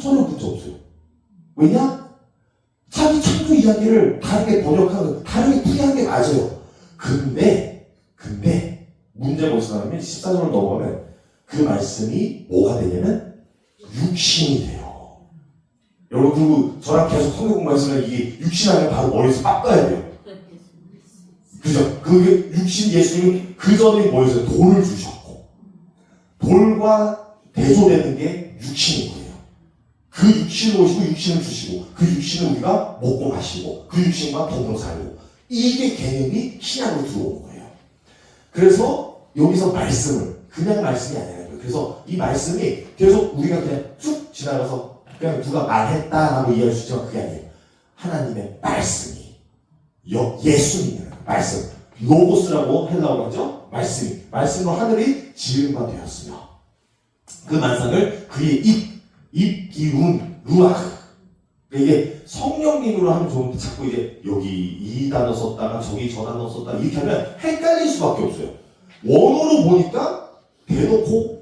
전혀 문제 없어요. 왜냐? 자기 창조 이야기를 다르게 번역하고 다르게 풀이한 게 맞아요. 근데 문제가 뭐냐면 14절을 넘어가면 그 말씀이 뭐가 되냐면 육신이 돼요. 여러분, 그리고 저랑 계속 성경 공부하시면 이게 육신하면 바로 머리에서 빡 떠야 돼요. 그죠? 그게 육신 예수님은 그 전에 뭐였어요? 돌을 주셨고, 돌과 대조되는 게 육신인 거예요. 그 육신을 오시고 육신을 주시고 그 육신을 우리가 먹고 마시고 그 육신과 더불어 살고, 이게 개념이 신약으로 들어오는 거예요. 그래서 여기서 말씀을 그냥 말씀이 아니라는 거예요. 그래서 이 말씀이 계속 우리가 그냥 쭉 지나가서 그냥 누가 말했다라고 이해할 수 있지만 그게 아니에요. 하나님의 말씀이 예수님이라는 말씀, 로고스라고 헬라어로 하죠. 말씀으로 하늘이 지음바 되었으며 그 만상을 그의 입, 기운, 루아흐. 이게 성령님으로 하면 좋은데 자꾸 이제 여기 이 단어 썼다가 저기 저 단어 썼다가 이렇게 하면 헷갈릴 수밖에 없어요. 원어로 보니까 대놓고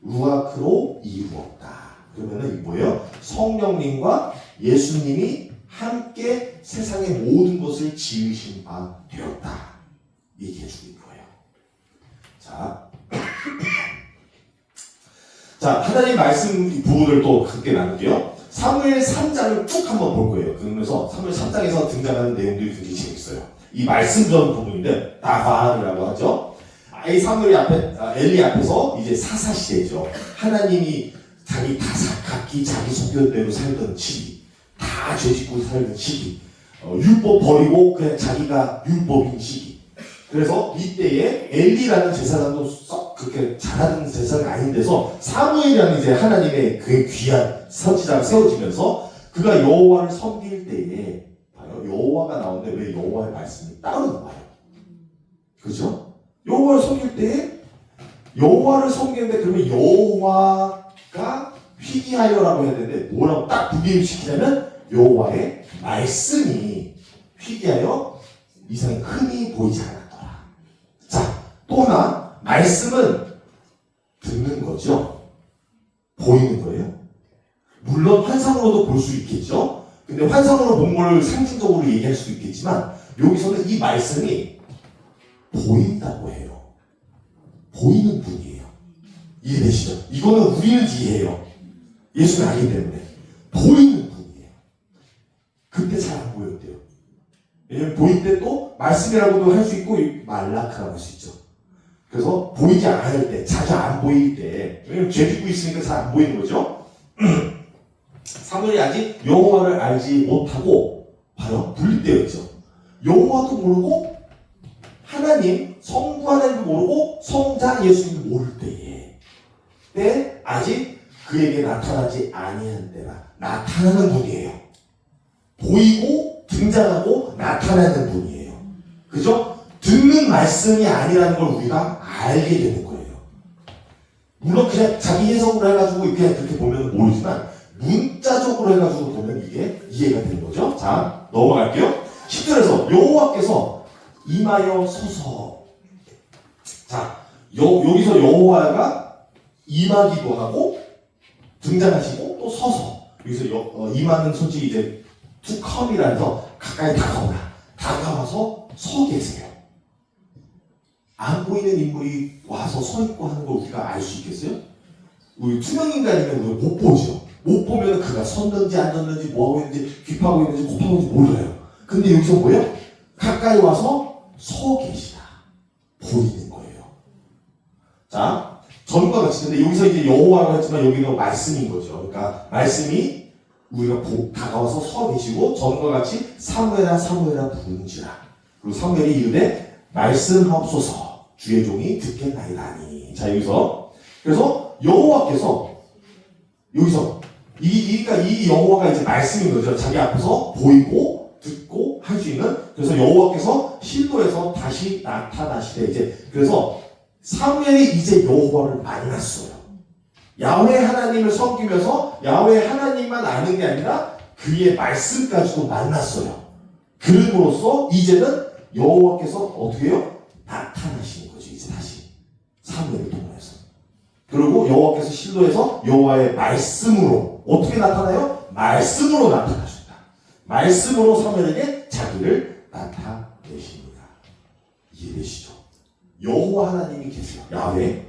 루아흐로 이루었다. 그러면은 이게 뭐예요? 성령님과 예수님이 함께 세상의 모든 것을 지으신 바 되었다. 얘기해 주는 거예요. 자, 하나님 말씀 부분을 또 함께 나눌게요. 사무엘 3장을 쭉 한번 볼 거예요. 그러면서 사무엘 3장에서 등장하는 내용들이 굉장히 재밌어요. 이 말씀전 부분인데 다바르라고 하죠. 이 사무엘 엘리 앞에서 이제 사사시대죠. 하나님이 각기 자기 소견대로 살던 시기, 다 죄짓고 살던 시기, 율법 버리고 그냥 자기가 율법인 시기. 그래서 이때에 엘리라는 제사장도 썩 그렇게 잘하는 제사장이 아닌 데서 사무엘이라는 이제 하나님의 그 귀한 선지자가 세워지면서 그가 여호와를 섬길 때에 봐요. 여호와가 나오는데 왜 여호와의 말씀이 따로 나와요? 그죠? 여호와를 섬길 때에 여호와를 섬기는데 그러면 여호와가 희귀하여라고 해야 되는데 뭐라고 딱 구별시키냐면 여호와의 말씀이 희귀하여 이상이 흔히 보이지 않았더라. 자, 또 하나, 말씀은 듣는 거죠. 보이는 거예요. 물론 환상으로도 볼 수 있겠죠. 근데 환상으로 본 걸 상징적으로 얘기할 수도 있겠지만 여기서는 이 말씀이 보인다고 해요. 보이는 분이에요. 이해되시죠? 이거는 우리는 이해해요. 예수는 아니기 때문에. 보이는 분이에요. 그때 잘 안 보였대요. 왜냐면 보일 때 또 말씀이라고도 할 수 있고 말라크라고 할 수 있죠. 그래서 보이지 않을 때, 자주 안 보일 때, 왜냐면 죄 짓고 있으니까 잘 안 보이는 거죠. 사무엘이 아직 여호와를 알지 못하고 바로 분립되어 있죠. 여호와도 모르고 하나님, 성부 하나님도 모르고 성자 예수님도 모를 때에 아직 그에게 나타나지 아니한 때라. 나타나는 분이에요. 보이고 등장하고 나타나는 분이에요. 그죠? 듣는 말씀이 아니라는 걸 우리가 알게 되는 거예요. 물론 그냥 자기 해석으로 해가지고 그냥 그렇게 보면 모르지만 문자적으로 해가지고 보면 이게 이해가 되는 거죠. 자, 넘어갈게요. 10절에서 여호와께서 임하여 서서. 자, 여기서 여호와가 임하기도 하고 등장하시고 또 서서. 여기서 임하는 솔직히 이제 to come이라서 가까이 다가와서 서 계세요. 안 보이는 인물이 와서 서 있고 하는 걸 우리가 알 수 있겠어요? 우리 투명인간이면 우리가 못 보죠. 못 보면 그가 섰는지 앉았는지 뭐하고 있는지 귀파고 있는지 코파고 있는지 몰라요. 근데 여기서 뭐예요? 가까이 와서 서 계시다. 보이는 거예요. 자, 전과 같이. 근데 여기서 이제 여호와라고 했지만 여기는 말씀인 거죠. 그러니까 말씀이 우리가 다가와서 서 계시고 전과 같이 사무엘아 사무엘아 부른지라. 그리고 사무엘이 이르되 말씀하옵소서 주의 종이 듣겠나이다니. 자, 여기서 그래서 여호와께서 여기서 그러니까 이 여호와가 이제 말씀인 거죠. 자기 앞에서 보이고 듣고 할 수 있는. 그래서 여호와께서 실로에서 다시 나타나시되 이제 그래서 사무엘이 이제 여호와를 만났어요. 야훼 하나님을 섬기면서 야훼 하나님만 아는 게 아니라 그의 말씀까지도 만났어요. 그럼으로써 이제는 여호와께서 어떻게 해요? 나타나시는 거죠. 이제 다시 사무엘을 통해서. 그리고 여호와께서 실로에서 여호와의 말씀으로 어떻게 나타나요? 말씀으로 나타나십니다. 말씀으로 사무엘에게 자기를 나타내십니다. 이해되시죠? 여호와 하나님이 계세요. 야훼.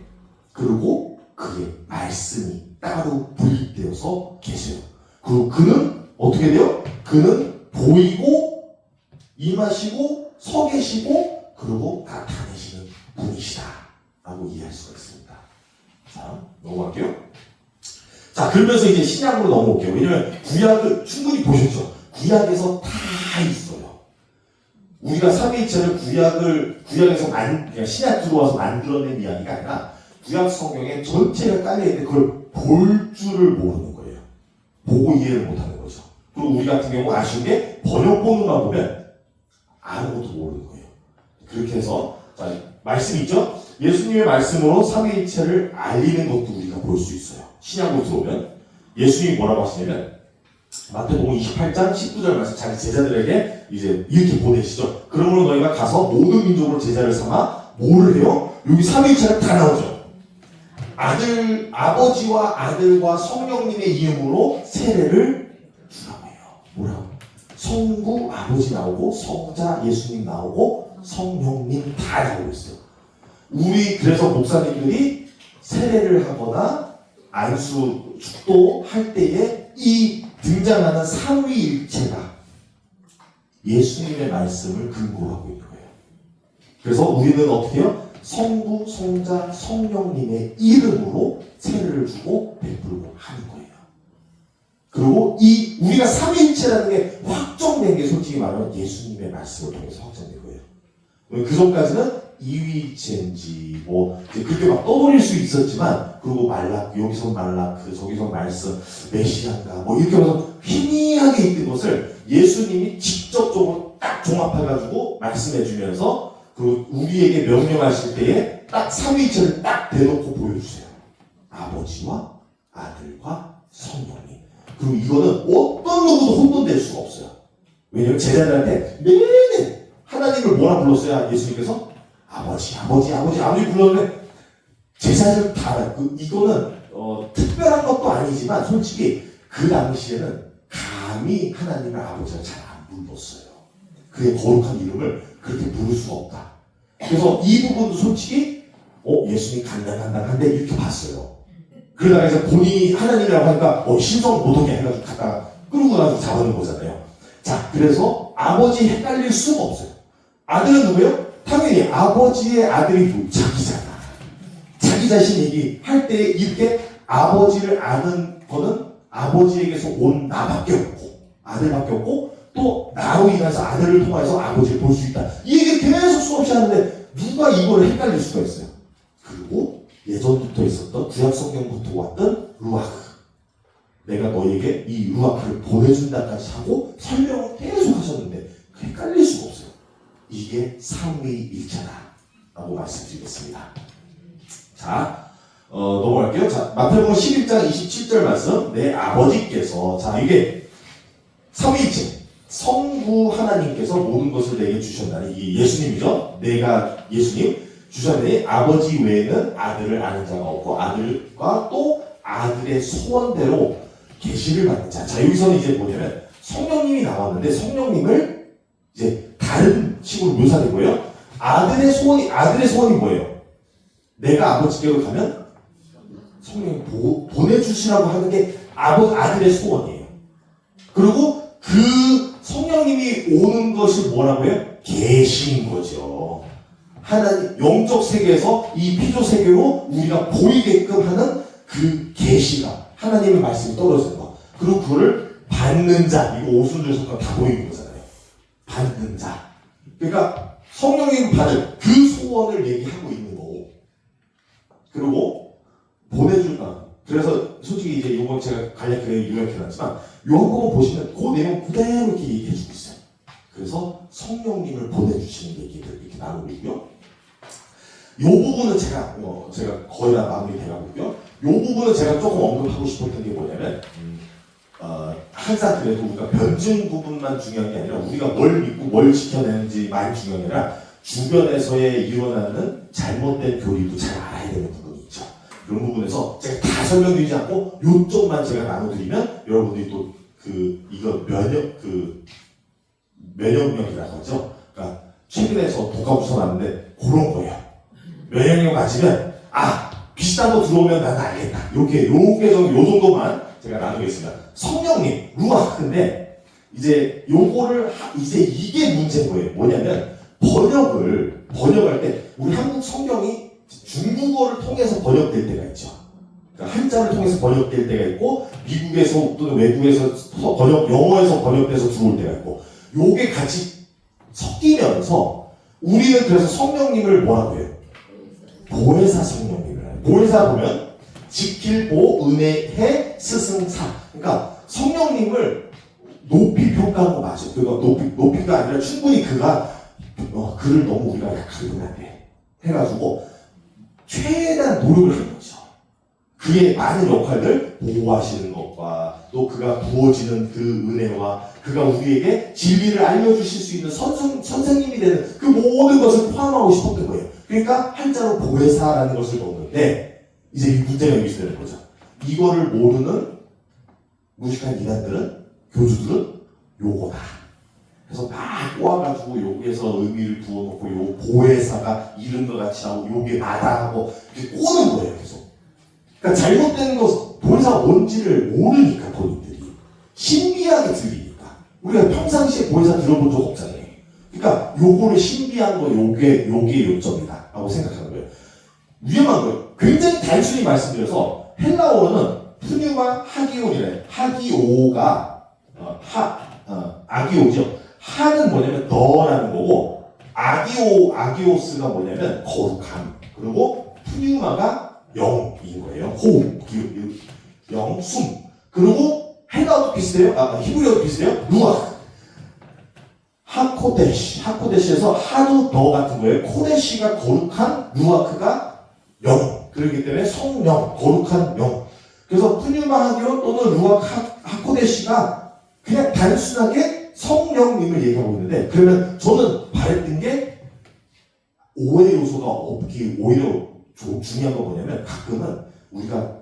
그리고 그의 말씀이 따로 분립되어서 계세요. 그리고 그는 어떻게 돼요? 그는 보이고 임하시고 서 계시고 그리고 나타내시는 분이시다 라고 이해할 수가 있습니다. 자, 넘어갈게요. 자, 그러면서 이제 신약으로 넘어올게요. 왜냐면 구약을 충분히 보셨죠? 구약에서 다 있어요. 우리가 삼위일체를 구약에서 그냥 신약 들어와서 만들어낸 이야기가 아니라 구약 성경에 전체가 깔려있는데 그걸 볼 줄을 모르는 거예요. 보고 이해를 못하는 거죠. 그리고 우리 같은 경우 아쉬운 게 번역본만 보면 아무것도 모르는 거예요. 그렇게 해서 자, 말씀 있죠? 예수님의 말씀으로 삼위일체를 알리는 것도 우리가 볼 수 있어요. 신약으로 들어오면 예수님이 뭐라고 하시냐면 마태복음 28장 19절 말씀 자기 제자들에게 이제 이렇게 보내시죠. 그러므로 너희가 가서 모든 민족으로 제자를 삼아 뭐를 해요? 여기 삼위일체가 다 나오죠. 아버지와 아들과 성령님의 이름으로 세례를 주라고 해요. 뭐라고? 성부 아버지 나오고 성자 예수님 나오고 성령님 다 나오고 있어요. 우리 그래서 목사님들이 세례를 하거나 안수 축도할 때에 이 등장하는 삼위일체가 예수님의 말씀을 근거로 하고 있는 거예요. 그래서 우리는 어떻게 해요? 성부, 성자, 성령님의 이름으로 세례를 주고 베풀고 하는 거예요. 그리고 우리가 삼위일체라는 게 확정된 게 솔직히 말하면 예수님의 말씀을 통해서 확정된 거예요. 그 전까지는 이위일체인지 이제 그렇게 막 떠돌릴 수 있었지만 그리고 여기서 말라크 저기서 말씀 메시아인가 이렇게 해서 희미하게 있던 것을 예수님이 직접적으로 딱 종합해가지고 말씀해주면서 그리고 우리에게 명령하실 때에 딱 삼위일체를 딱 대놓고 보여주세요. 아버지와 아들과 성령님. 그리고 이거는 어떤 누구도 혼돈될 수가 없어요. 왜냐면 제자들한테 내내 하나님을 뭐라 불렀어요? 예수님께서 아버지 불렀는데 제자들 다 이거는 특별한 것도 아니지만 솔직히 그 당시에는 감히 하나님을 아버지가 잘 안 불렀어요. 그의 거룩한 이름을 그렇게 부를 수가 없다. 그래서 이 부분도 솔직히 예수님 간당간당한데 이렇게 봤어요. 그러다가 이제 본인이 하나님이라고 하니까 신성 못 오게 해가지고 갖다가 끌고 가서 잡아놓은 거잖아요. 자, 그래서 아버지 헷갈릴 수가 없어요. 아들은 누구예요? 당연히 아버지의 아들이 자기잖아. 자기 자신 얘기할 때 이렇게 아버지를 아는 거는 아버지에게서 온 나밖에 없고 아들밖에 없고 또 나로 인해서 아들을 통해서 아버지를 볼 수 있다. 이 얘기를 계속 수없이 하는데 누가 이거를 헷갈릴 수가 있어요. 그리고 예전부터 있었던 구약 성경부터 왔던 루아크. 내가 너에게 이 루아크를 보내준다까지 하고 설명을 계속 하셨는데 헷갈릴 수가 없어요. 이게 삼위일체다 라고 말씀드리겠습니다. 자, 넘어갈게요. 자, 마태복음 11장 27절 말씀. 내 아버지께서 자 이게 삼위일체 성부 하나님께서 모든 것을 내게 주셨나니 이게 예수님이죠. 내가 예수님 주셨나니 아버지 외에는 아들을 아는 자가 없고 아들과 또 아들의 소원대로 계시를 받는 자. 자, 여기서는 이제 뭐냐면 성령님이 나왔는데 성령님을 이제 다른 식으로 묘사된 거예요. 아들의 소원이 뭐예요? 내가 아버지께로 가면 성령이 보내주시라고 하는 게 아들의 소원이에요. 그리고 그 성령님이 오는 것이 뭐라고 해요? 계시인 거죠. 하나님 영적 세계에서 이 피조 세계로 우리가 보이게끔 하는 그 계시가 하나님의 말씀이 떨어지는 거. 그리고 그거를 받는 자, 이거 오순절 사건 다 보이는 거잖아요. 받는 자. 그러니까 성령님 받을 그 소원을 얘기하고 있는 거고. 그리고 보내준다. 그래서 솔직히 이제 이번 제가 간략하게 요약해놨지만 요한복음 보시면 그 내용 그대로 이렇게 얘기해주고 있어요. 그래서 성령님을 보내주시는 얘기들 이렇게 나누고 있고요. 요 부분은 제가 거의 다 마무리 돼가고 있고요. 요 부분은 제가 조금 언급하고 싶었던 게 뭐냐면 항상 그래도 우리가 변증 부분만 중요한 게 아니라 우리가 뭘 믿고 뭘 지켜내는지만 중요한 게 아니라 주변에서의 일어나는 잘못된 교리도 잘 알아야 되는 부분이 있죠. 그런 부분에서 제가 다 설명드리지 않고 요점만 제가 나눠드리면 여러분들이 또 이거 면역력이라고 하죠. 그러니까 최근에 저 독가부서 나왔는데 그런 거예요. 면역력 가지면 비슷한 거 들어오면 나는 알겠다. 요 정도만 제가 나누겠습니다. 성령님, 루아크인데 이제 요거를 이제 이게 문제인 거예요. 뭐냐면 번역할 때 우리 한국 성경이 중국어를 통해서 번역될 때가 있죠. 그러니까 한자를 통해서 번역될 때가 있고 미국에서 또는 외국에서 영어에서 번역돼서 들어올 때가 있고 요게 같이 섞이면서 우리는 그래서 성령님을 뭐라고 해요? 보혜사 성령님을 해요. 보혜사 보면 지킬 보 은혜해 스승사. 그러니까 성령님을 높이 평가한 거 맞아요. 그거 높이가 아니라 충분히 그를 너무 우리가 약하게 보면 안 돼. 해가지고 최대한 노력을 하는 거죠. 그의 많은 역할들 보호하시는 것과 또 그가 부어지는 그 은혜와 그가 우리에게 진리를 알려주실 수 있는 선생님이 되는 그 모든 것을 포함하고 싶었던 거예요. 그러니까 한자로 보혜사라는 것을 넣었는데 이제 이 문제가 여기서 되는 거죠. 이거를 모르는 무식한 이단들은 교주들은 요거다. 그래서 막 꼬아가지고 여기에서 의미를 부어놓고 요 보혜사가 이름과 같이 나오고 요게 나다 하고 이렇게 꼬는 거예요. 계속. 그러니까 잘못된 것 보혜사가 뭔지를 모르니까 본인들이 신비하게 들리니까 우리가 평상시에 보혜사 들어본 적 없잖아요. 그러니까 요거를 신비한 거 요게 요점이다 라고 생각하는 거예요. 위험한 거예요. 굉장히 단순히 말씀드려서 헬라어로는 푸뉴마 하기오이래. 하기오가 아기오죠. 하는 뭐냐면 너라는 거고 아기오스가 뭐냐면 거룩함. 그리고 푸뉴마가 영인 거예요. 호흡, 영, 숨. 그리고 헬라어도 비슷해요. 히브리어도 비슷해요. 루아. 하코데시에서 하도 너 같은 거예요. 코데시가 거룩한, 루아크가 영. 그렇기 때문에 성령, 거룩한 영. 그래서 푸뉴마 하기오 또는 루아크 하코데시가 그냥 단순하게 성령님을 얘기하고 있는데, 그러면 저는 바랬던 게 오해 요소가 없기 오히려 중요한 건 뭐냐면 가끔은 우리가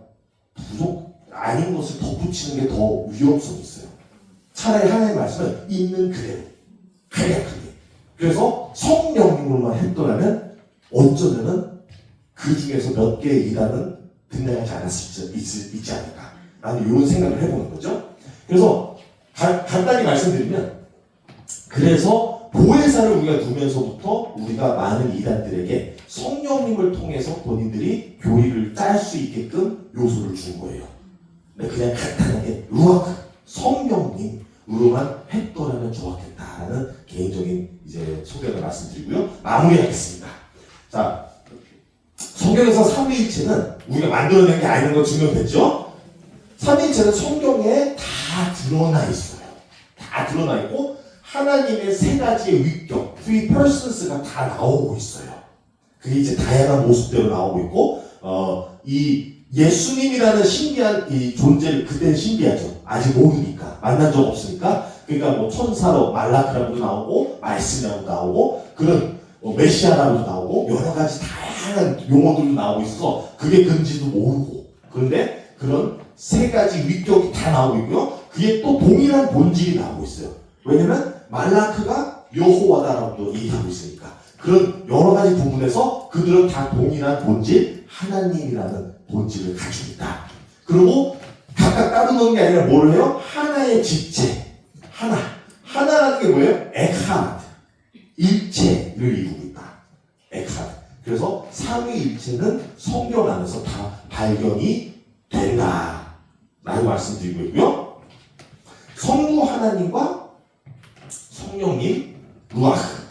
부족 아닌 것을 덧붙이는 게 더 위험성이 있어요. 차라리 하나님의 말씀은 있는 그대로 간략하게. 그래서 성령님으로만 했더라면 어쩌면은 그 중에서 몇 개의 이단은 등장하지 않았을 수 있지 않을까 라는 이런 생각을 해보는 거죠. 그래서 간단히 말씀드리면 그래서 보혜사를 우리가 두면서부터 우리가 많은 이단들에게 성령님을 통해서 본인들이 교리를 짤 수 있게끔 요소를 준 거예요. 근데 그냥 간단하게 루아크 성령님으로만 했더라면 좋았겠다라는 개인적인 이제 소견을 말씀드리고요. 마무리하겠습니다. 자, 성경에서 삼위일체는 우리가 만들어낸 게 아닌 거 증명됐죠? 삼위일체는 성경에 다 드러나 있어요. 다 드러나 있고 하나님의 세 가지의 위격, three persons가 다 나오고 있어요. 그게 이제 다양한 모습대로 나오고 있고, 이 예수님이라는 신비한 이 존재를 그때는 신비하죠. 아직 모르니까 만난 적 없으니까. 그러니까 뭐 천사로 말라크라고도 나오고 말씀이라고도 나오고 그런 메시아라고도 나오고 여러 가지 다양한 용어들도 나오고 있어서 그게 뭔지도 모르고 그런데 그런 세 가지 위격이 다 나오고 있고요. 그게 또 동일한 본질이 나오고 있어요. 왜냐면 말라크가 여호와다라고 얘기하고 있으니까 그런 여러 가지 부분에서 그들은 다 동일한 본질 하나님이라는 본질을 가지고 있다. 그리고 각각 따로 노는 게 아니라 뭐를 해요? 하나의 집체 하나라는 게 뭐예요? 에카드 일체를 이루고 있다. 에카드 하나님과 성령님 루아흐,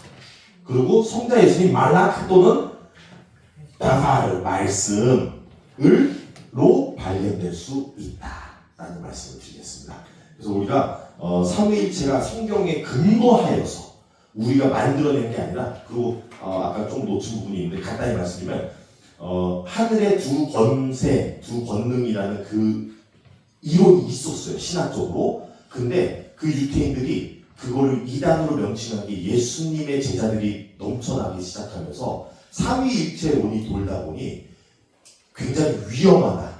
그리고 성자 예수님 말라크 또는 다바르 말씀을로 발견될 수 있다라는 말씀을 드리겠습니다. 그래서 우리가 삼위일체가 성경에 근거하여서 우리가 만들어낸 게 아니라, 그리고 아까 좀 놓친 부분이 있는데 간단히 말씀드리면 하늘의 두 권세, 두 권능이라는 그 이론이 있었어요, 신학적으로. 근데 그 유태인들이 그거를 이단으로 명칭한 게 예수님의 제자들이 넘쳐나기 시작하면서 삼위일체론이 돌다 보니 굉장히 위험하다,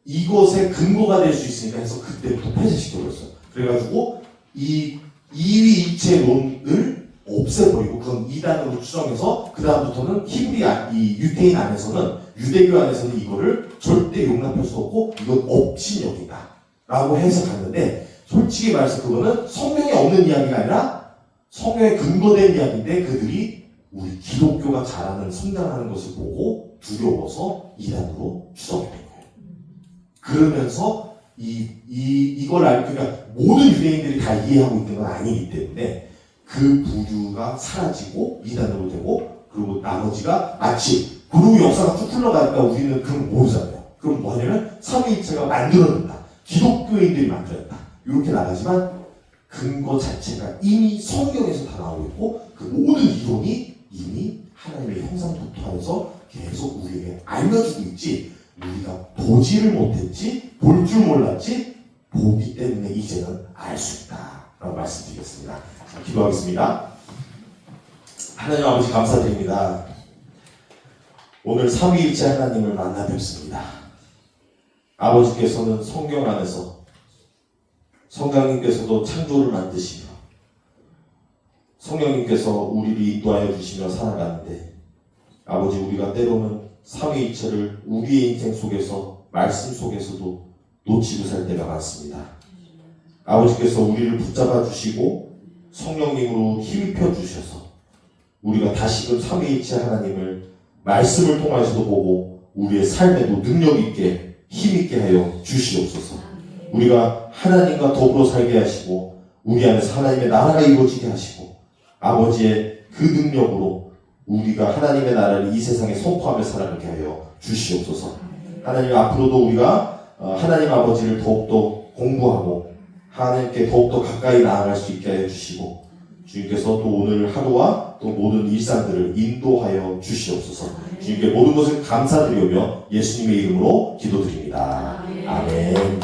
이것의 근거가 될 수 있으니까 해서 그때부터 폐쇄시켜버렸어요. 그래가지고 이 이위일체론을 없애버리고 그건 이단으로 추정해서 그 다음부터는 이 유태인 안에서는, 유대교 안에서는 이거를 절대 용납할 수 없고 이건 업신여기다 라고 해석하는데, 솔직히 말해서 그거는 성경에 없는 이야기가 아니라 성경에 근거된 이야기인데 그들이 우리 기독교가 잘하는 성장하는 것을 보고 두려워서 이단으로 추정이 된 거예요. 그러면서 이걸 알고, 그러니까 모든 유대인들이 다 이해하고 있는 건 아니기 때문에 그 부류가 사라지고 이단으로 되고, 그리고 나머지가 마치 그리고 역사가 쭉 흘러가니까 우리는 그건 모르잖아요. 그럼 뭐냐면 삼위일체가 만들어낸다, 기독교인들이 만들었다, 이렇게 나가지만 근거 자체가 이미 성경에서 다 나오고 있고 그 모든 이론이 이미 하나님의 형상부터해서 계속 우리에게 알려주고 있지, 우리가 보지를 못했지, 볼 줄 몰랐지, 보기 때문에 이제는 알 수 있다라고 말씀드리겠습니다. 자, 기도하겠습니다. 하나님 아버지 감사드립니다. 오늘 삼위일체 하나님을 만나 뵙습니다. 아버지께서는 성경 안에서, 성령님께서도 창조를 만드시며 성령님께서 우리를 인도하여 주시며 살아가는데, 아버지 우리가 때로는 삼위일체를 우리의 인생 속에서, 말씀 속에서도 놓치고 살 때가 많습니다. 아버지께서 우리를 붙잡아 주시고 성령님으로 힘입혀 주셔서 우리가 다시금 삼위일체 하나님을 말씀을 통해서도 보고 우리의 삶에도 능력 있게 힘 있게 하여 주시옵소서. 우리가 하나님과 더불어 살게 하시고 우리 안에서 하나님의 나라가 이루어지게 하시고 아버지의 그 능력으로 우리가 하나님의 나라를 이 세상에 선포하며 살아가게 하여 주시옵소서. 하나님 앞으로도 우리가 하나님 아버지를 더욱더 공부하고 하나님께 더욱더 가까이 나아갈 수 있게 하여 주시고, 주님께서 또 오늘 하루와 또 모든 일상들을 인도하여 주시옵소서. 주님께 모든 것을 감사드리며 예수님의 이름으로 기도드립니다. 아멘.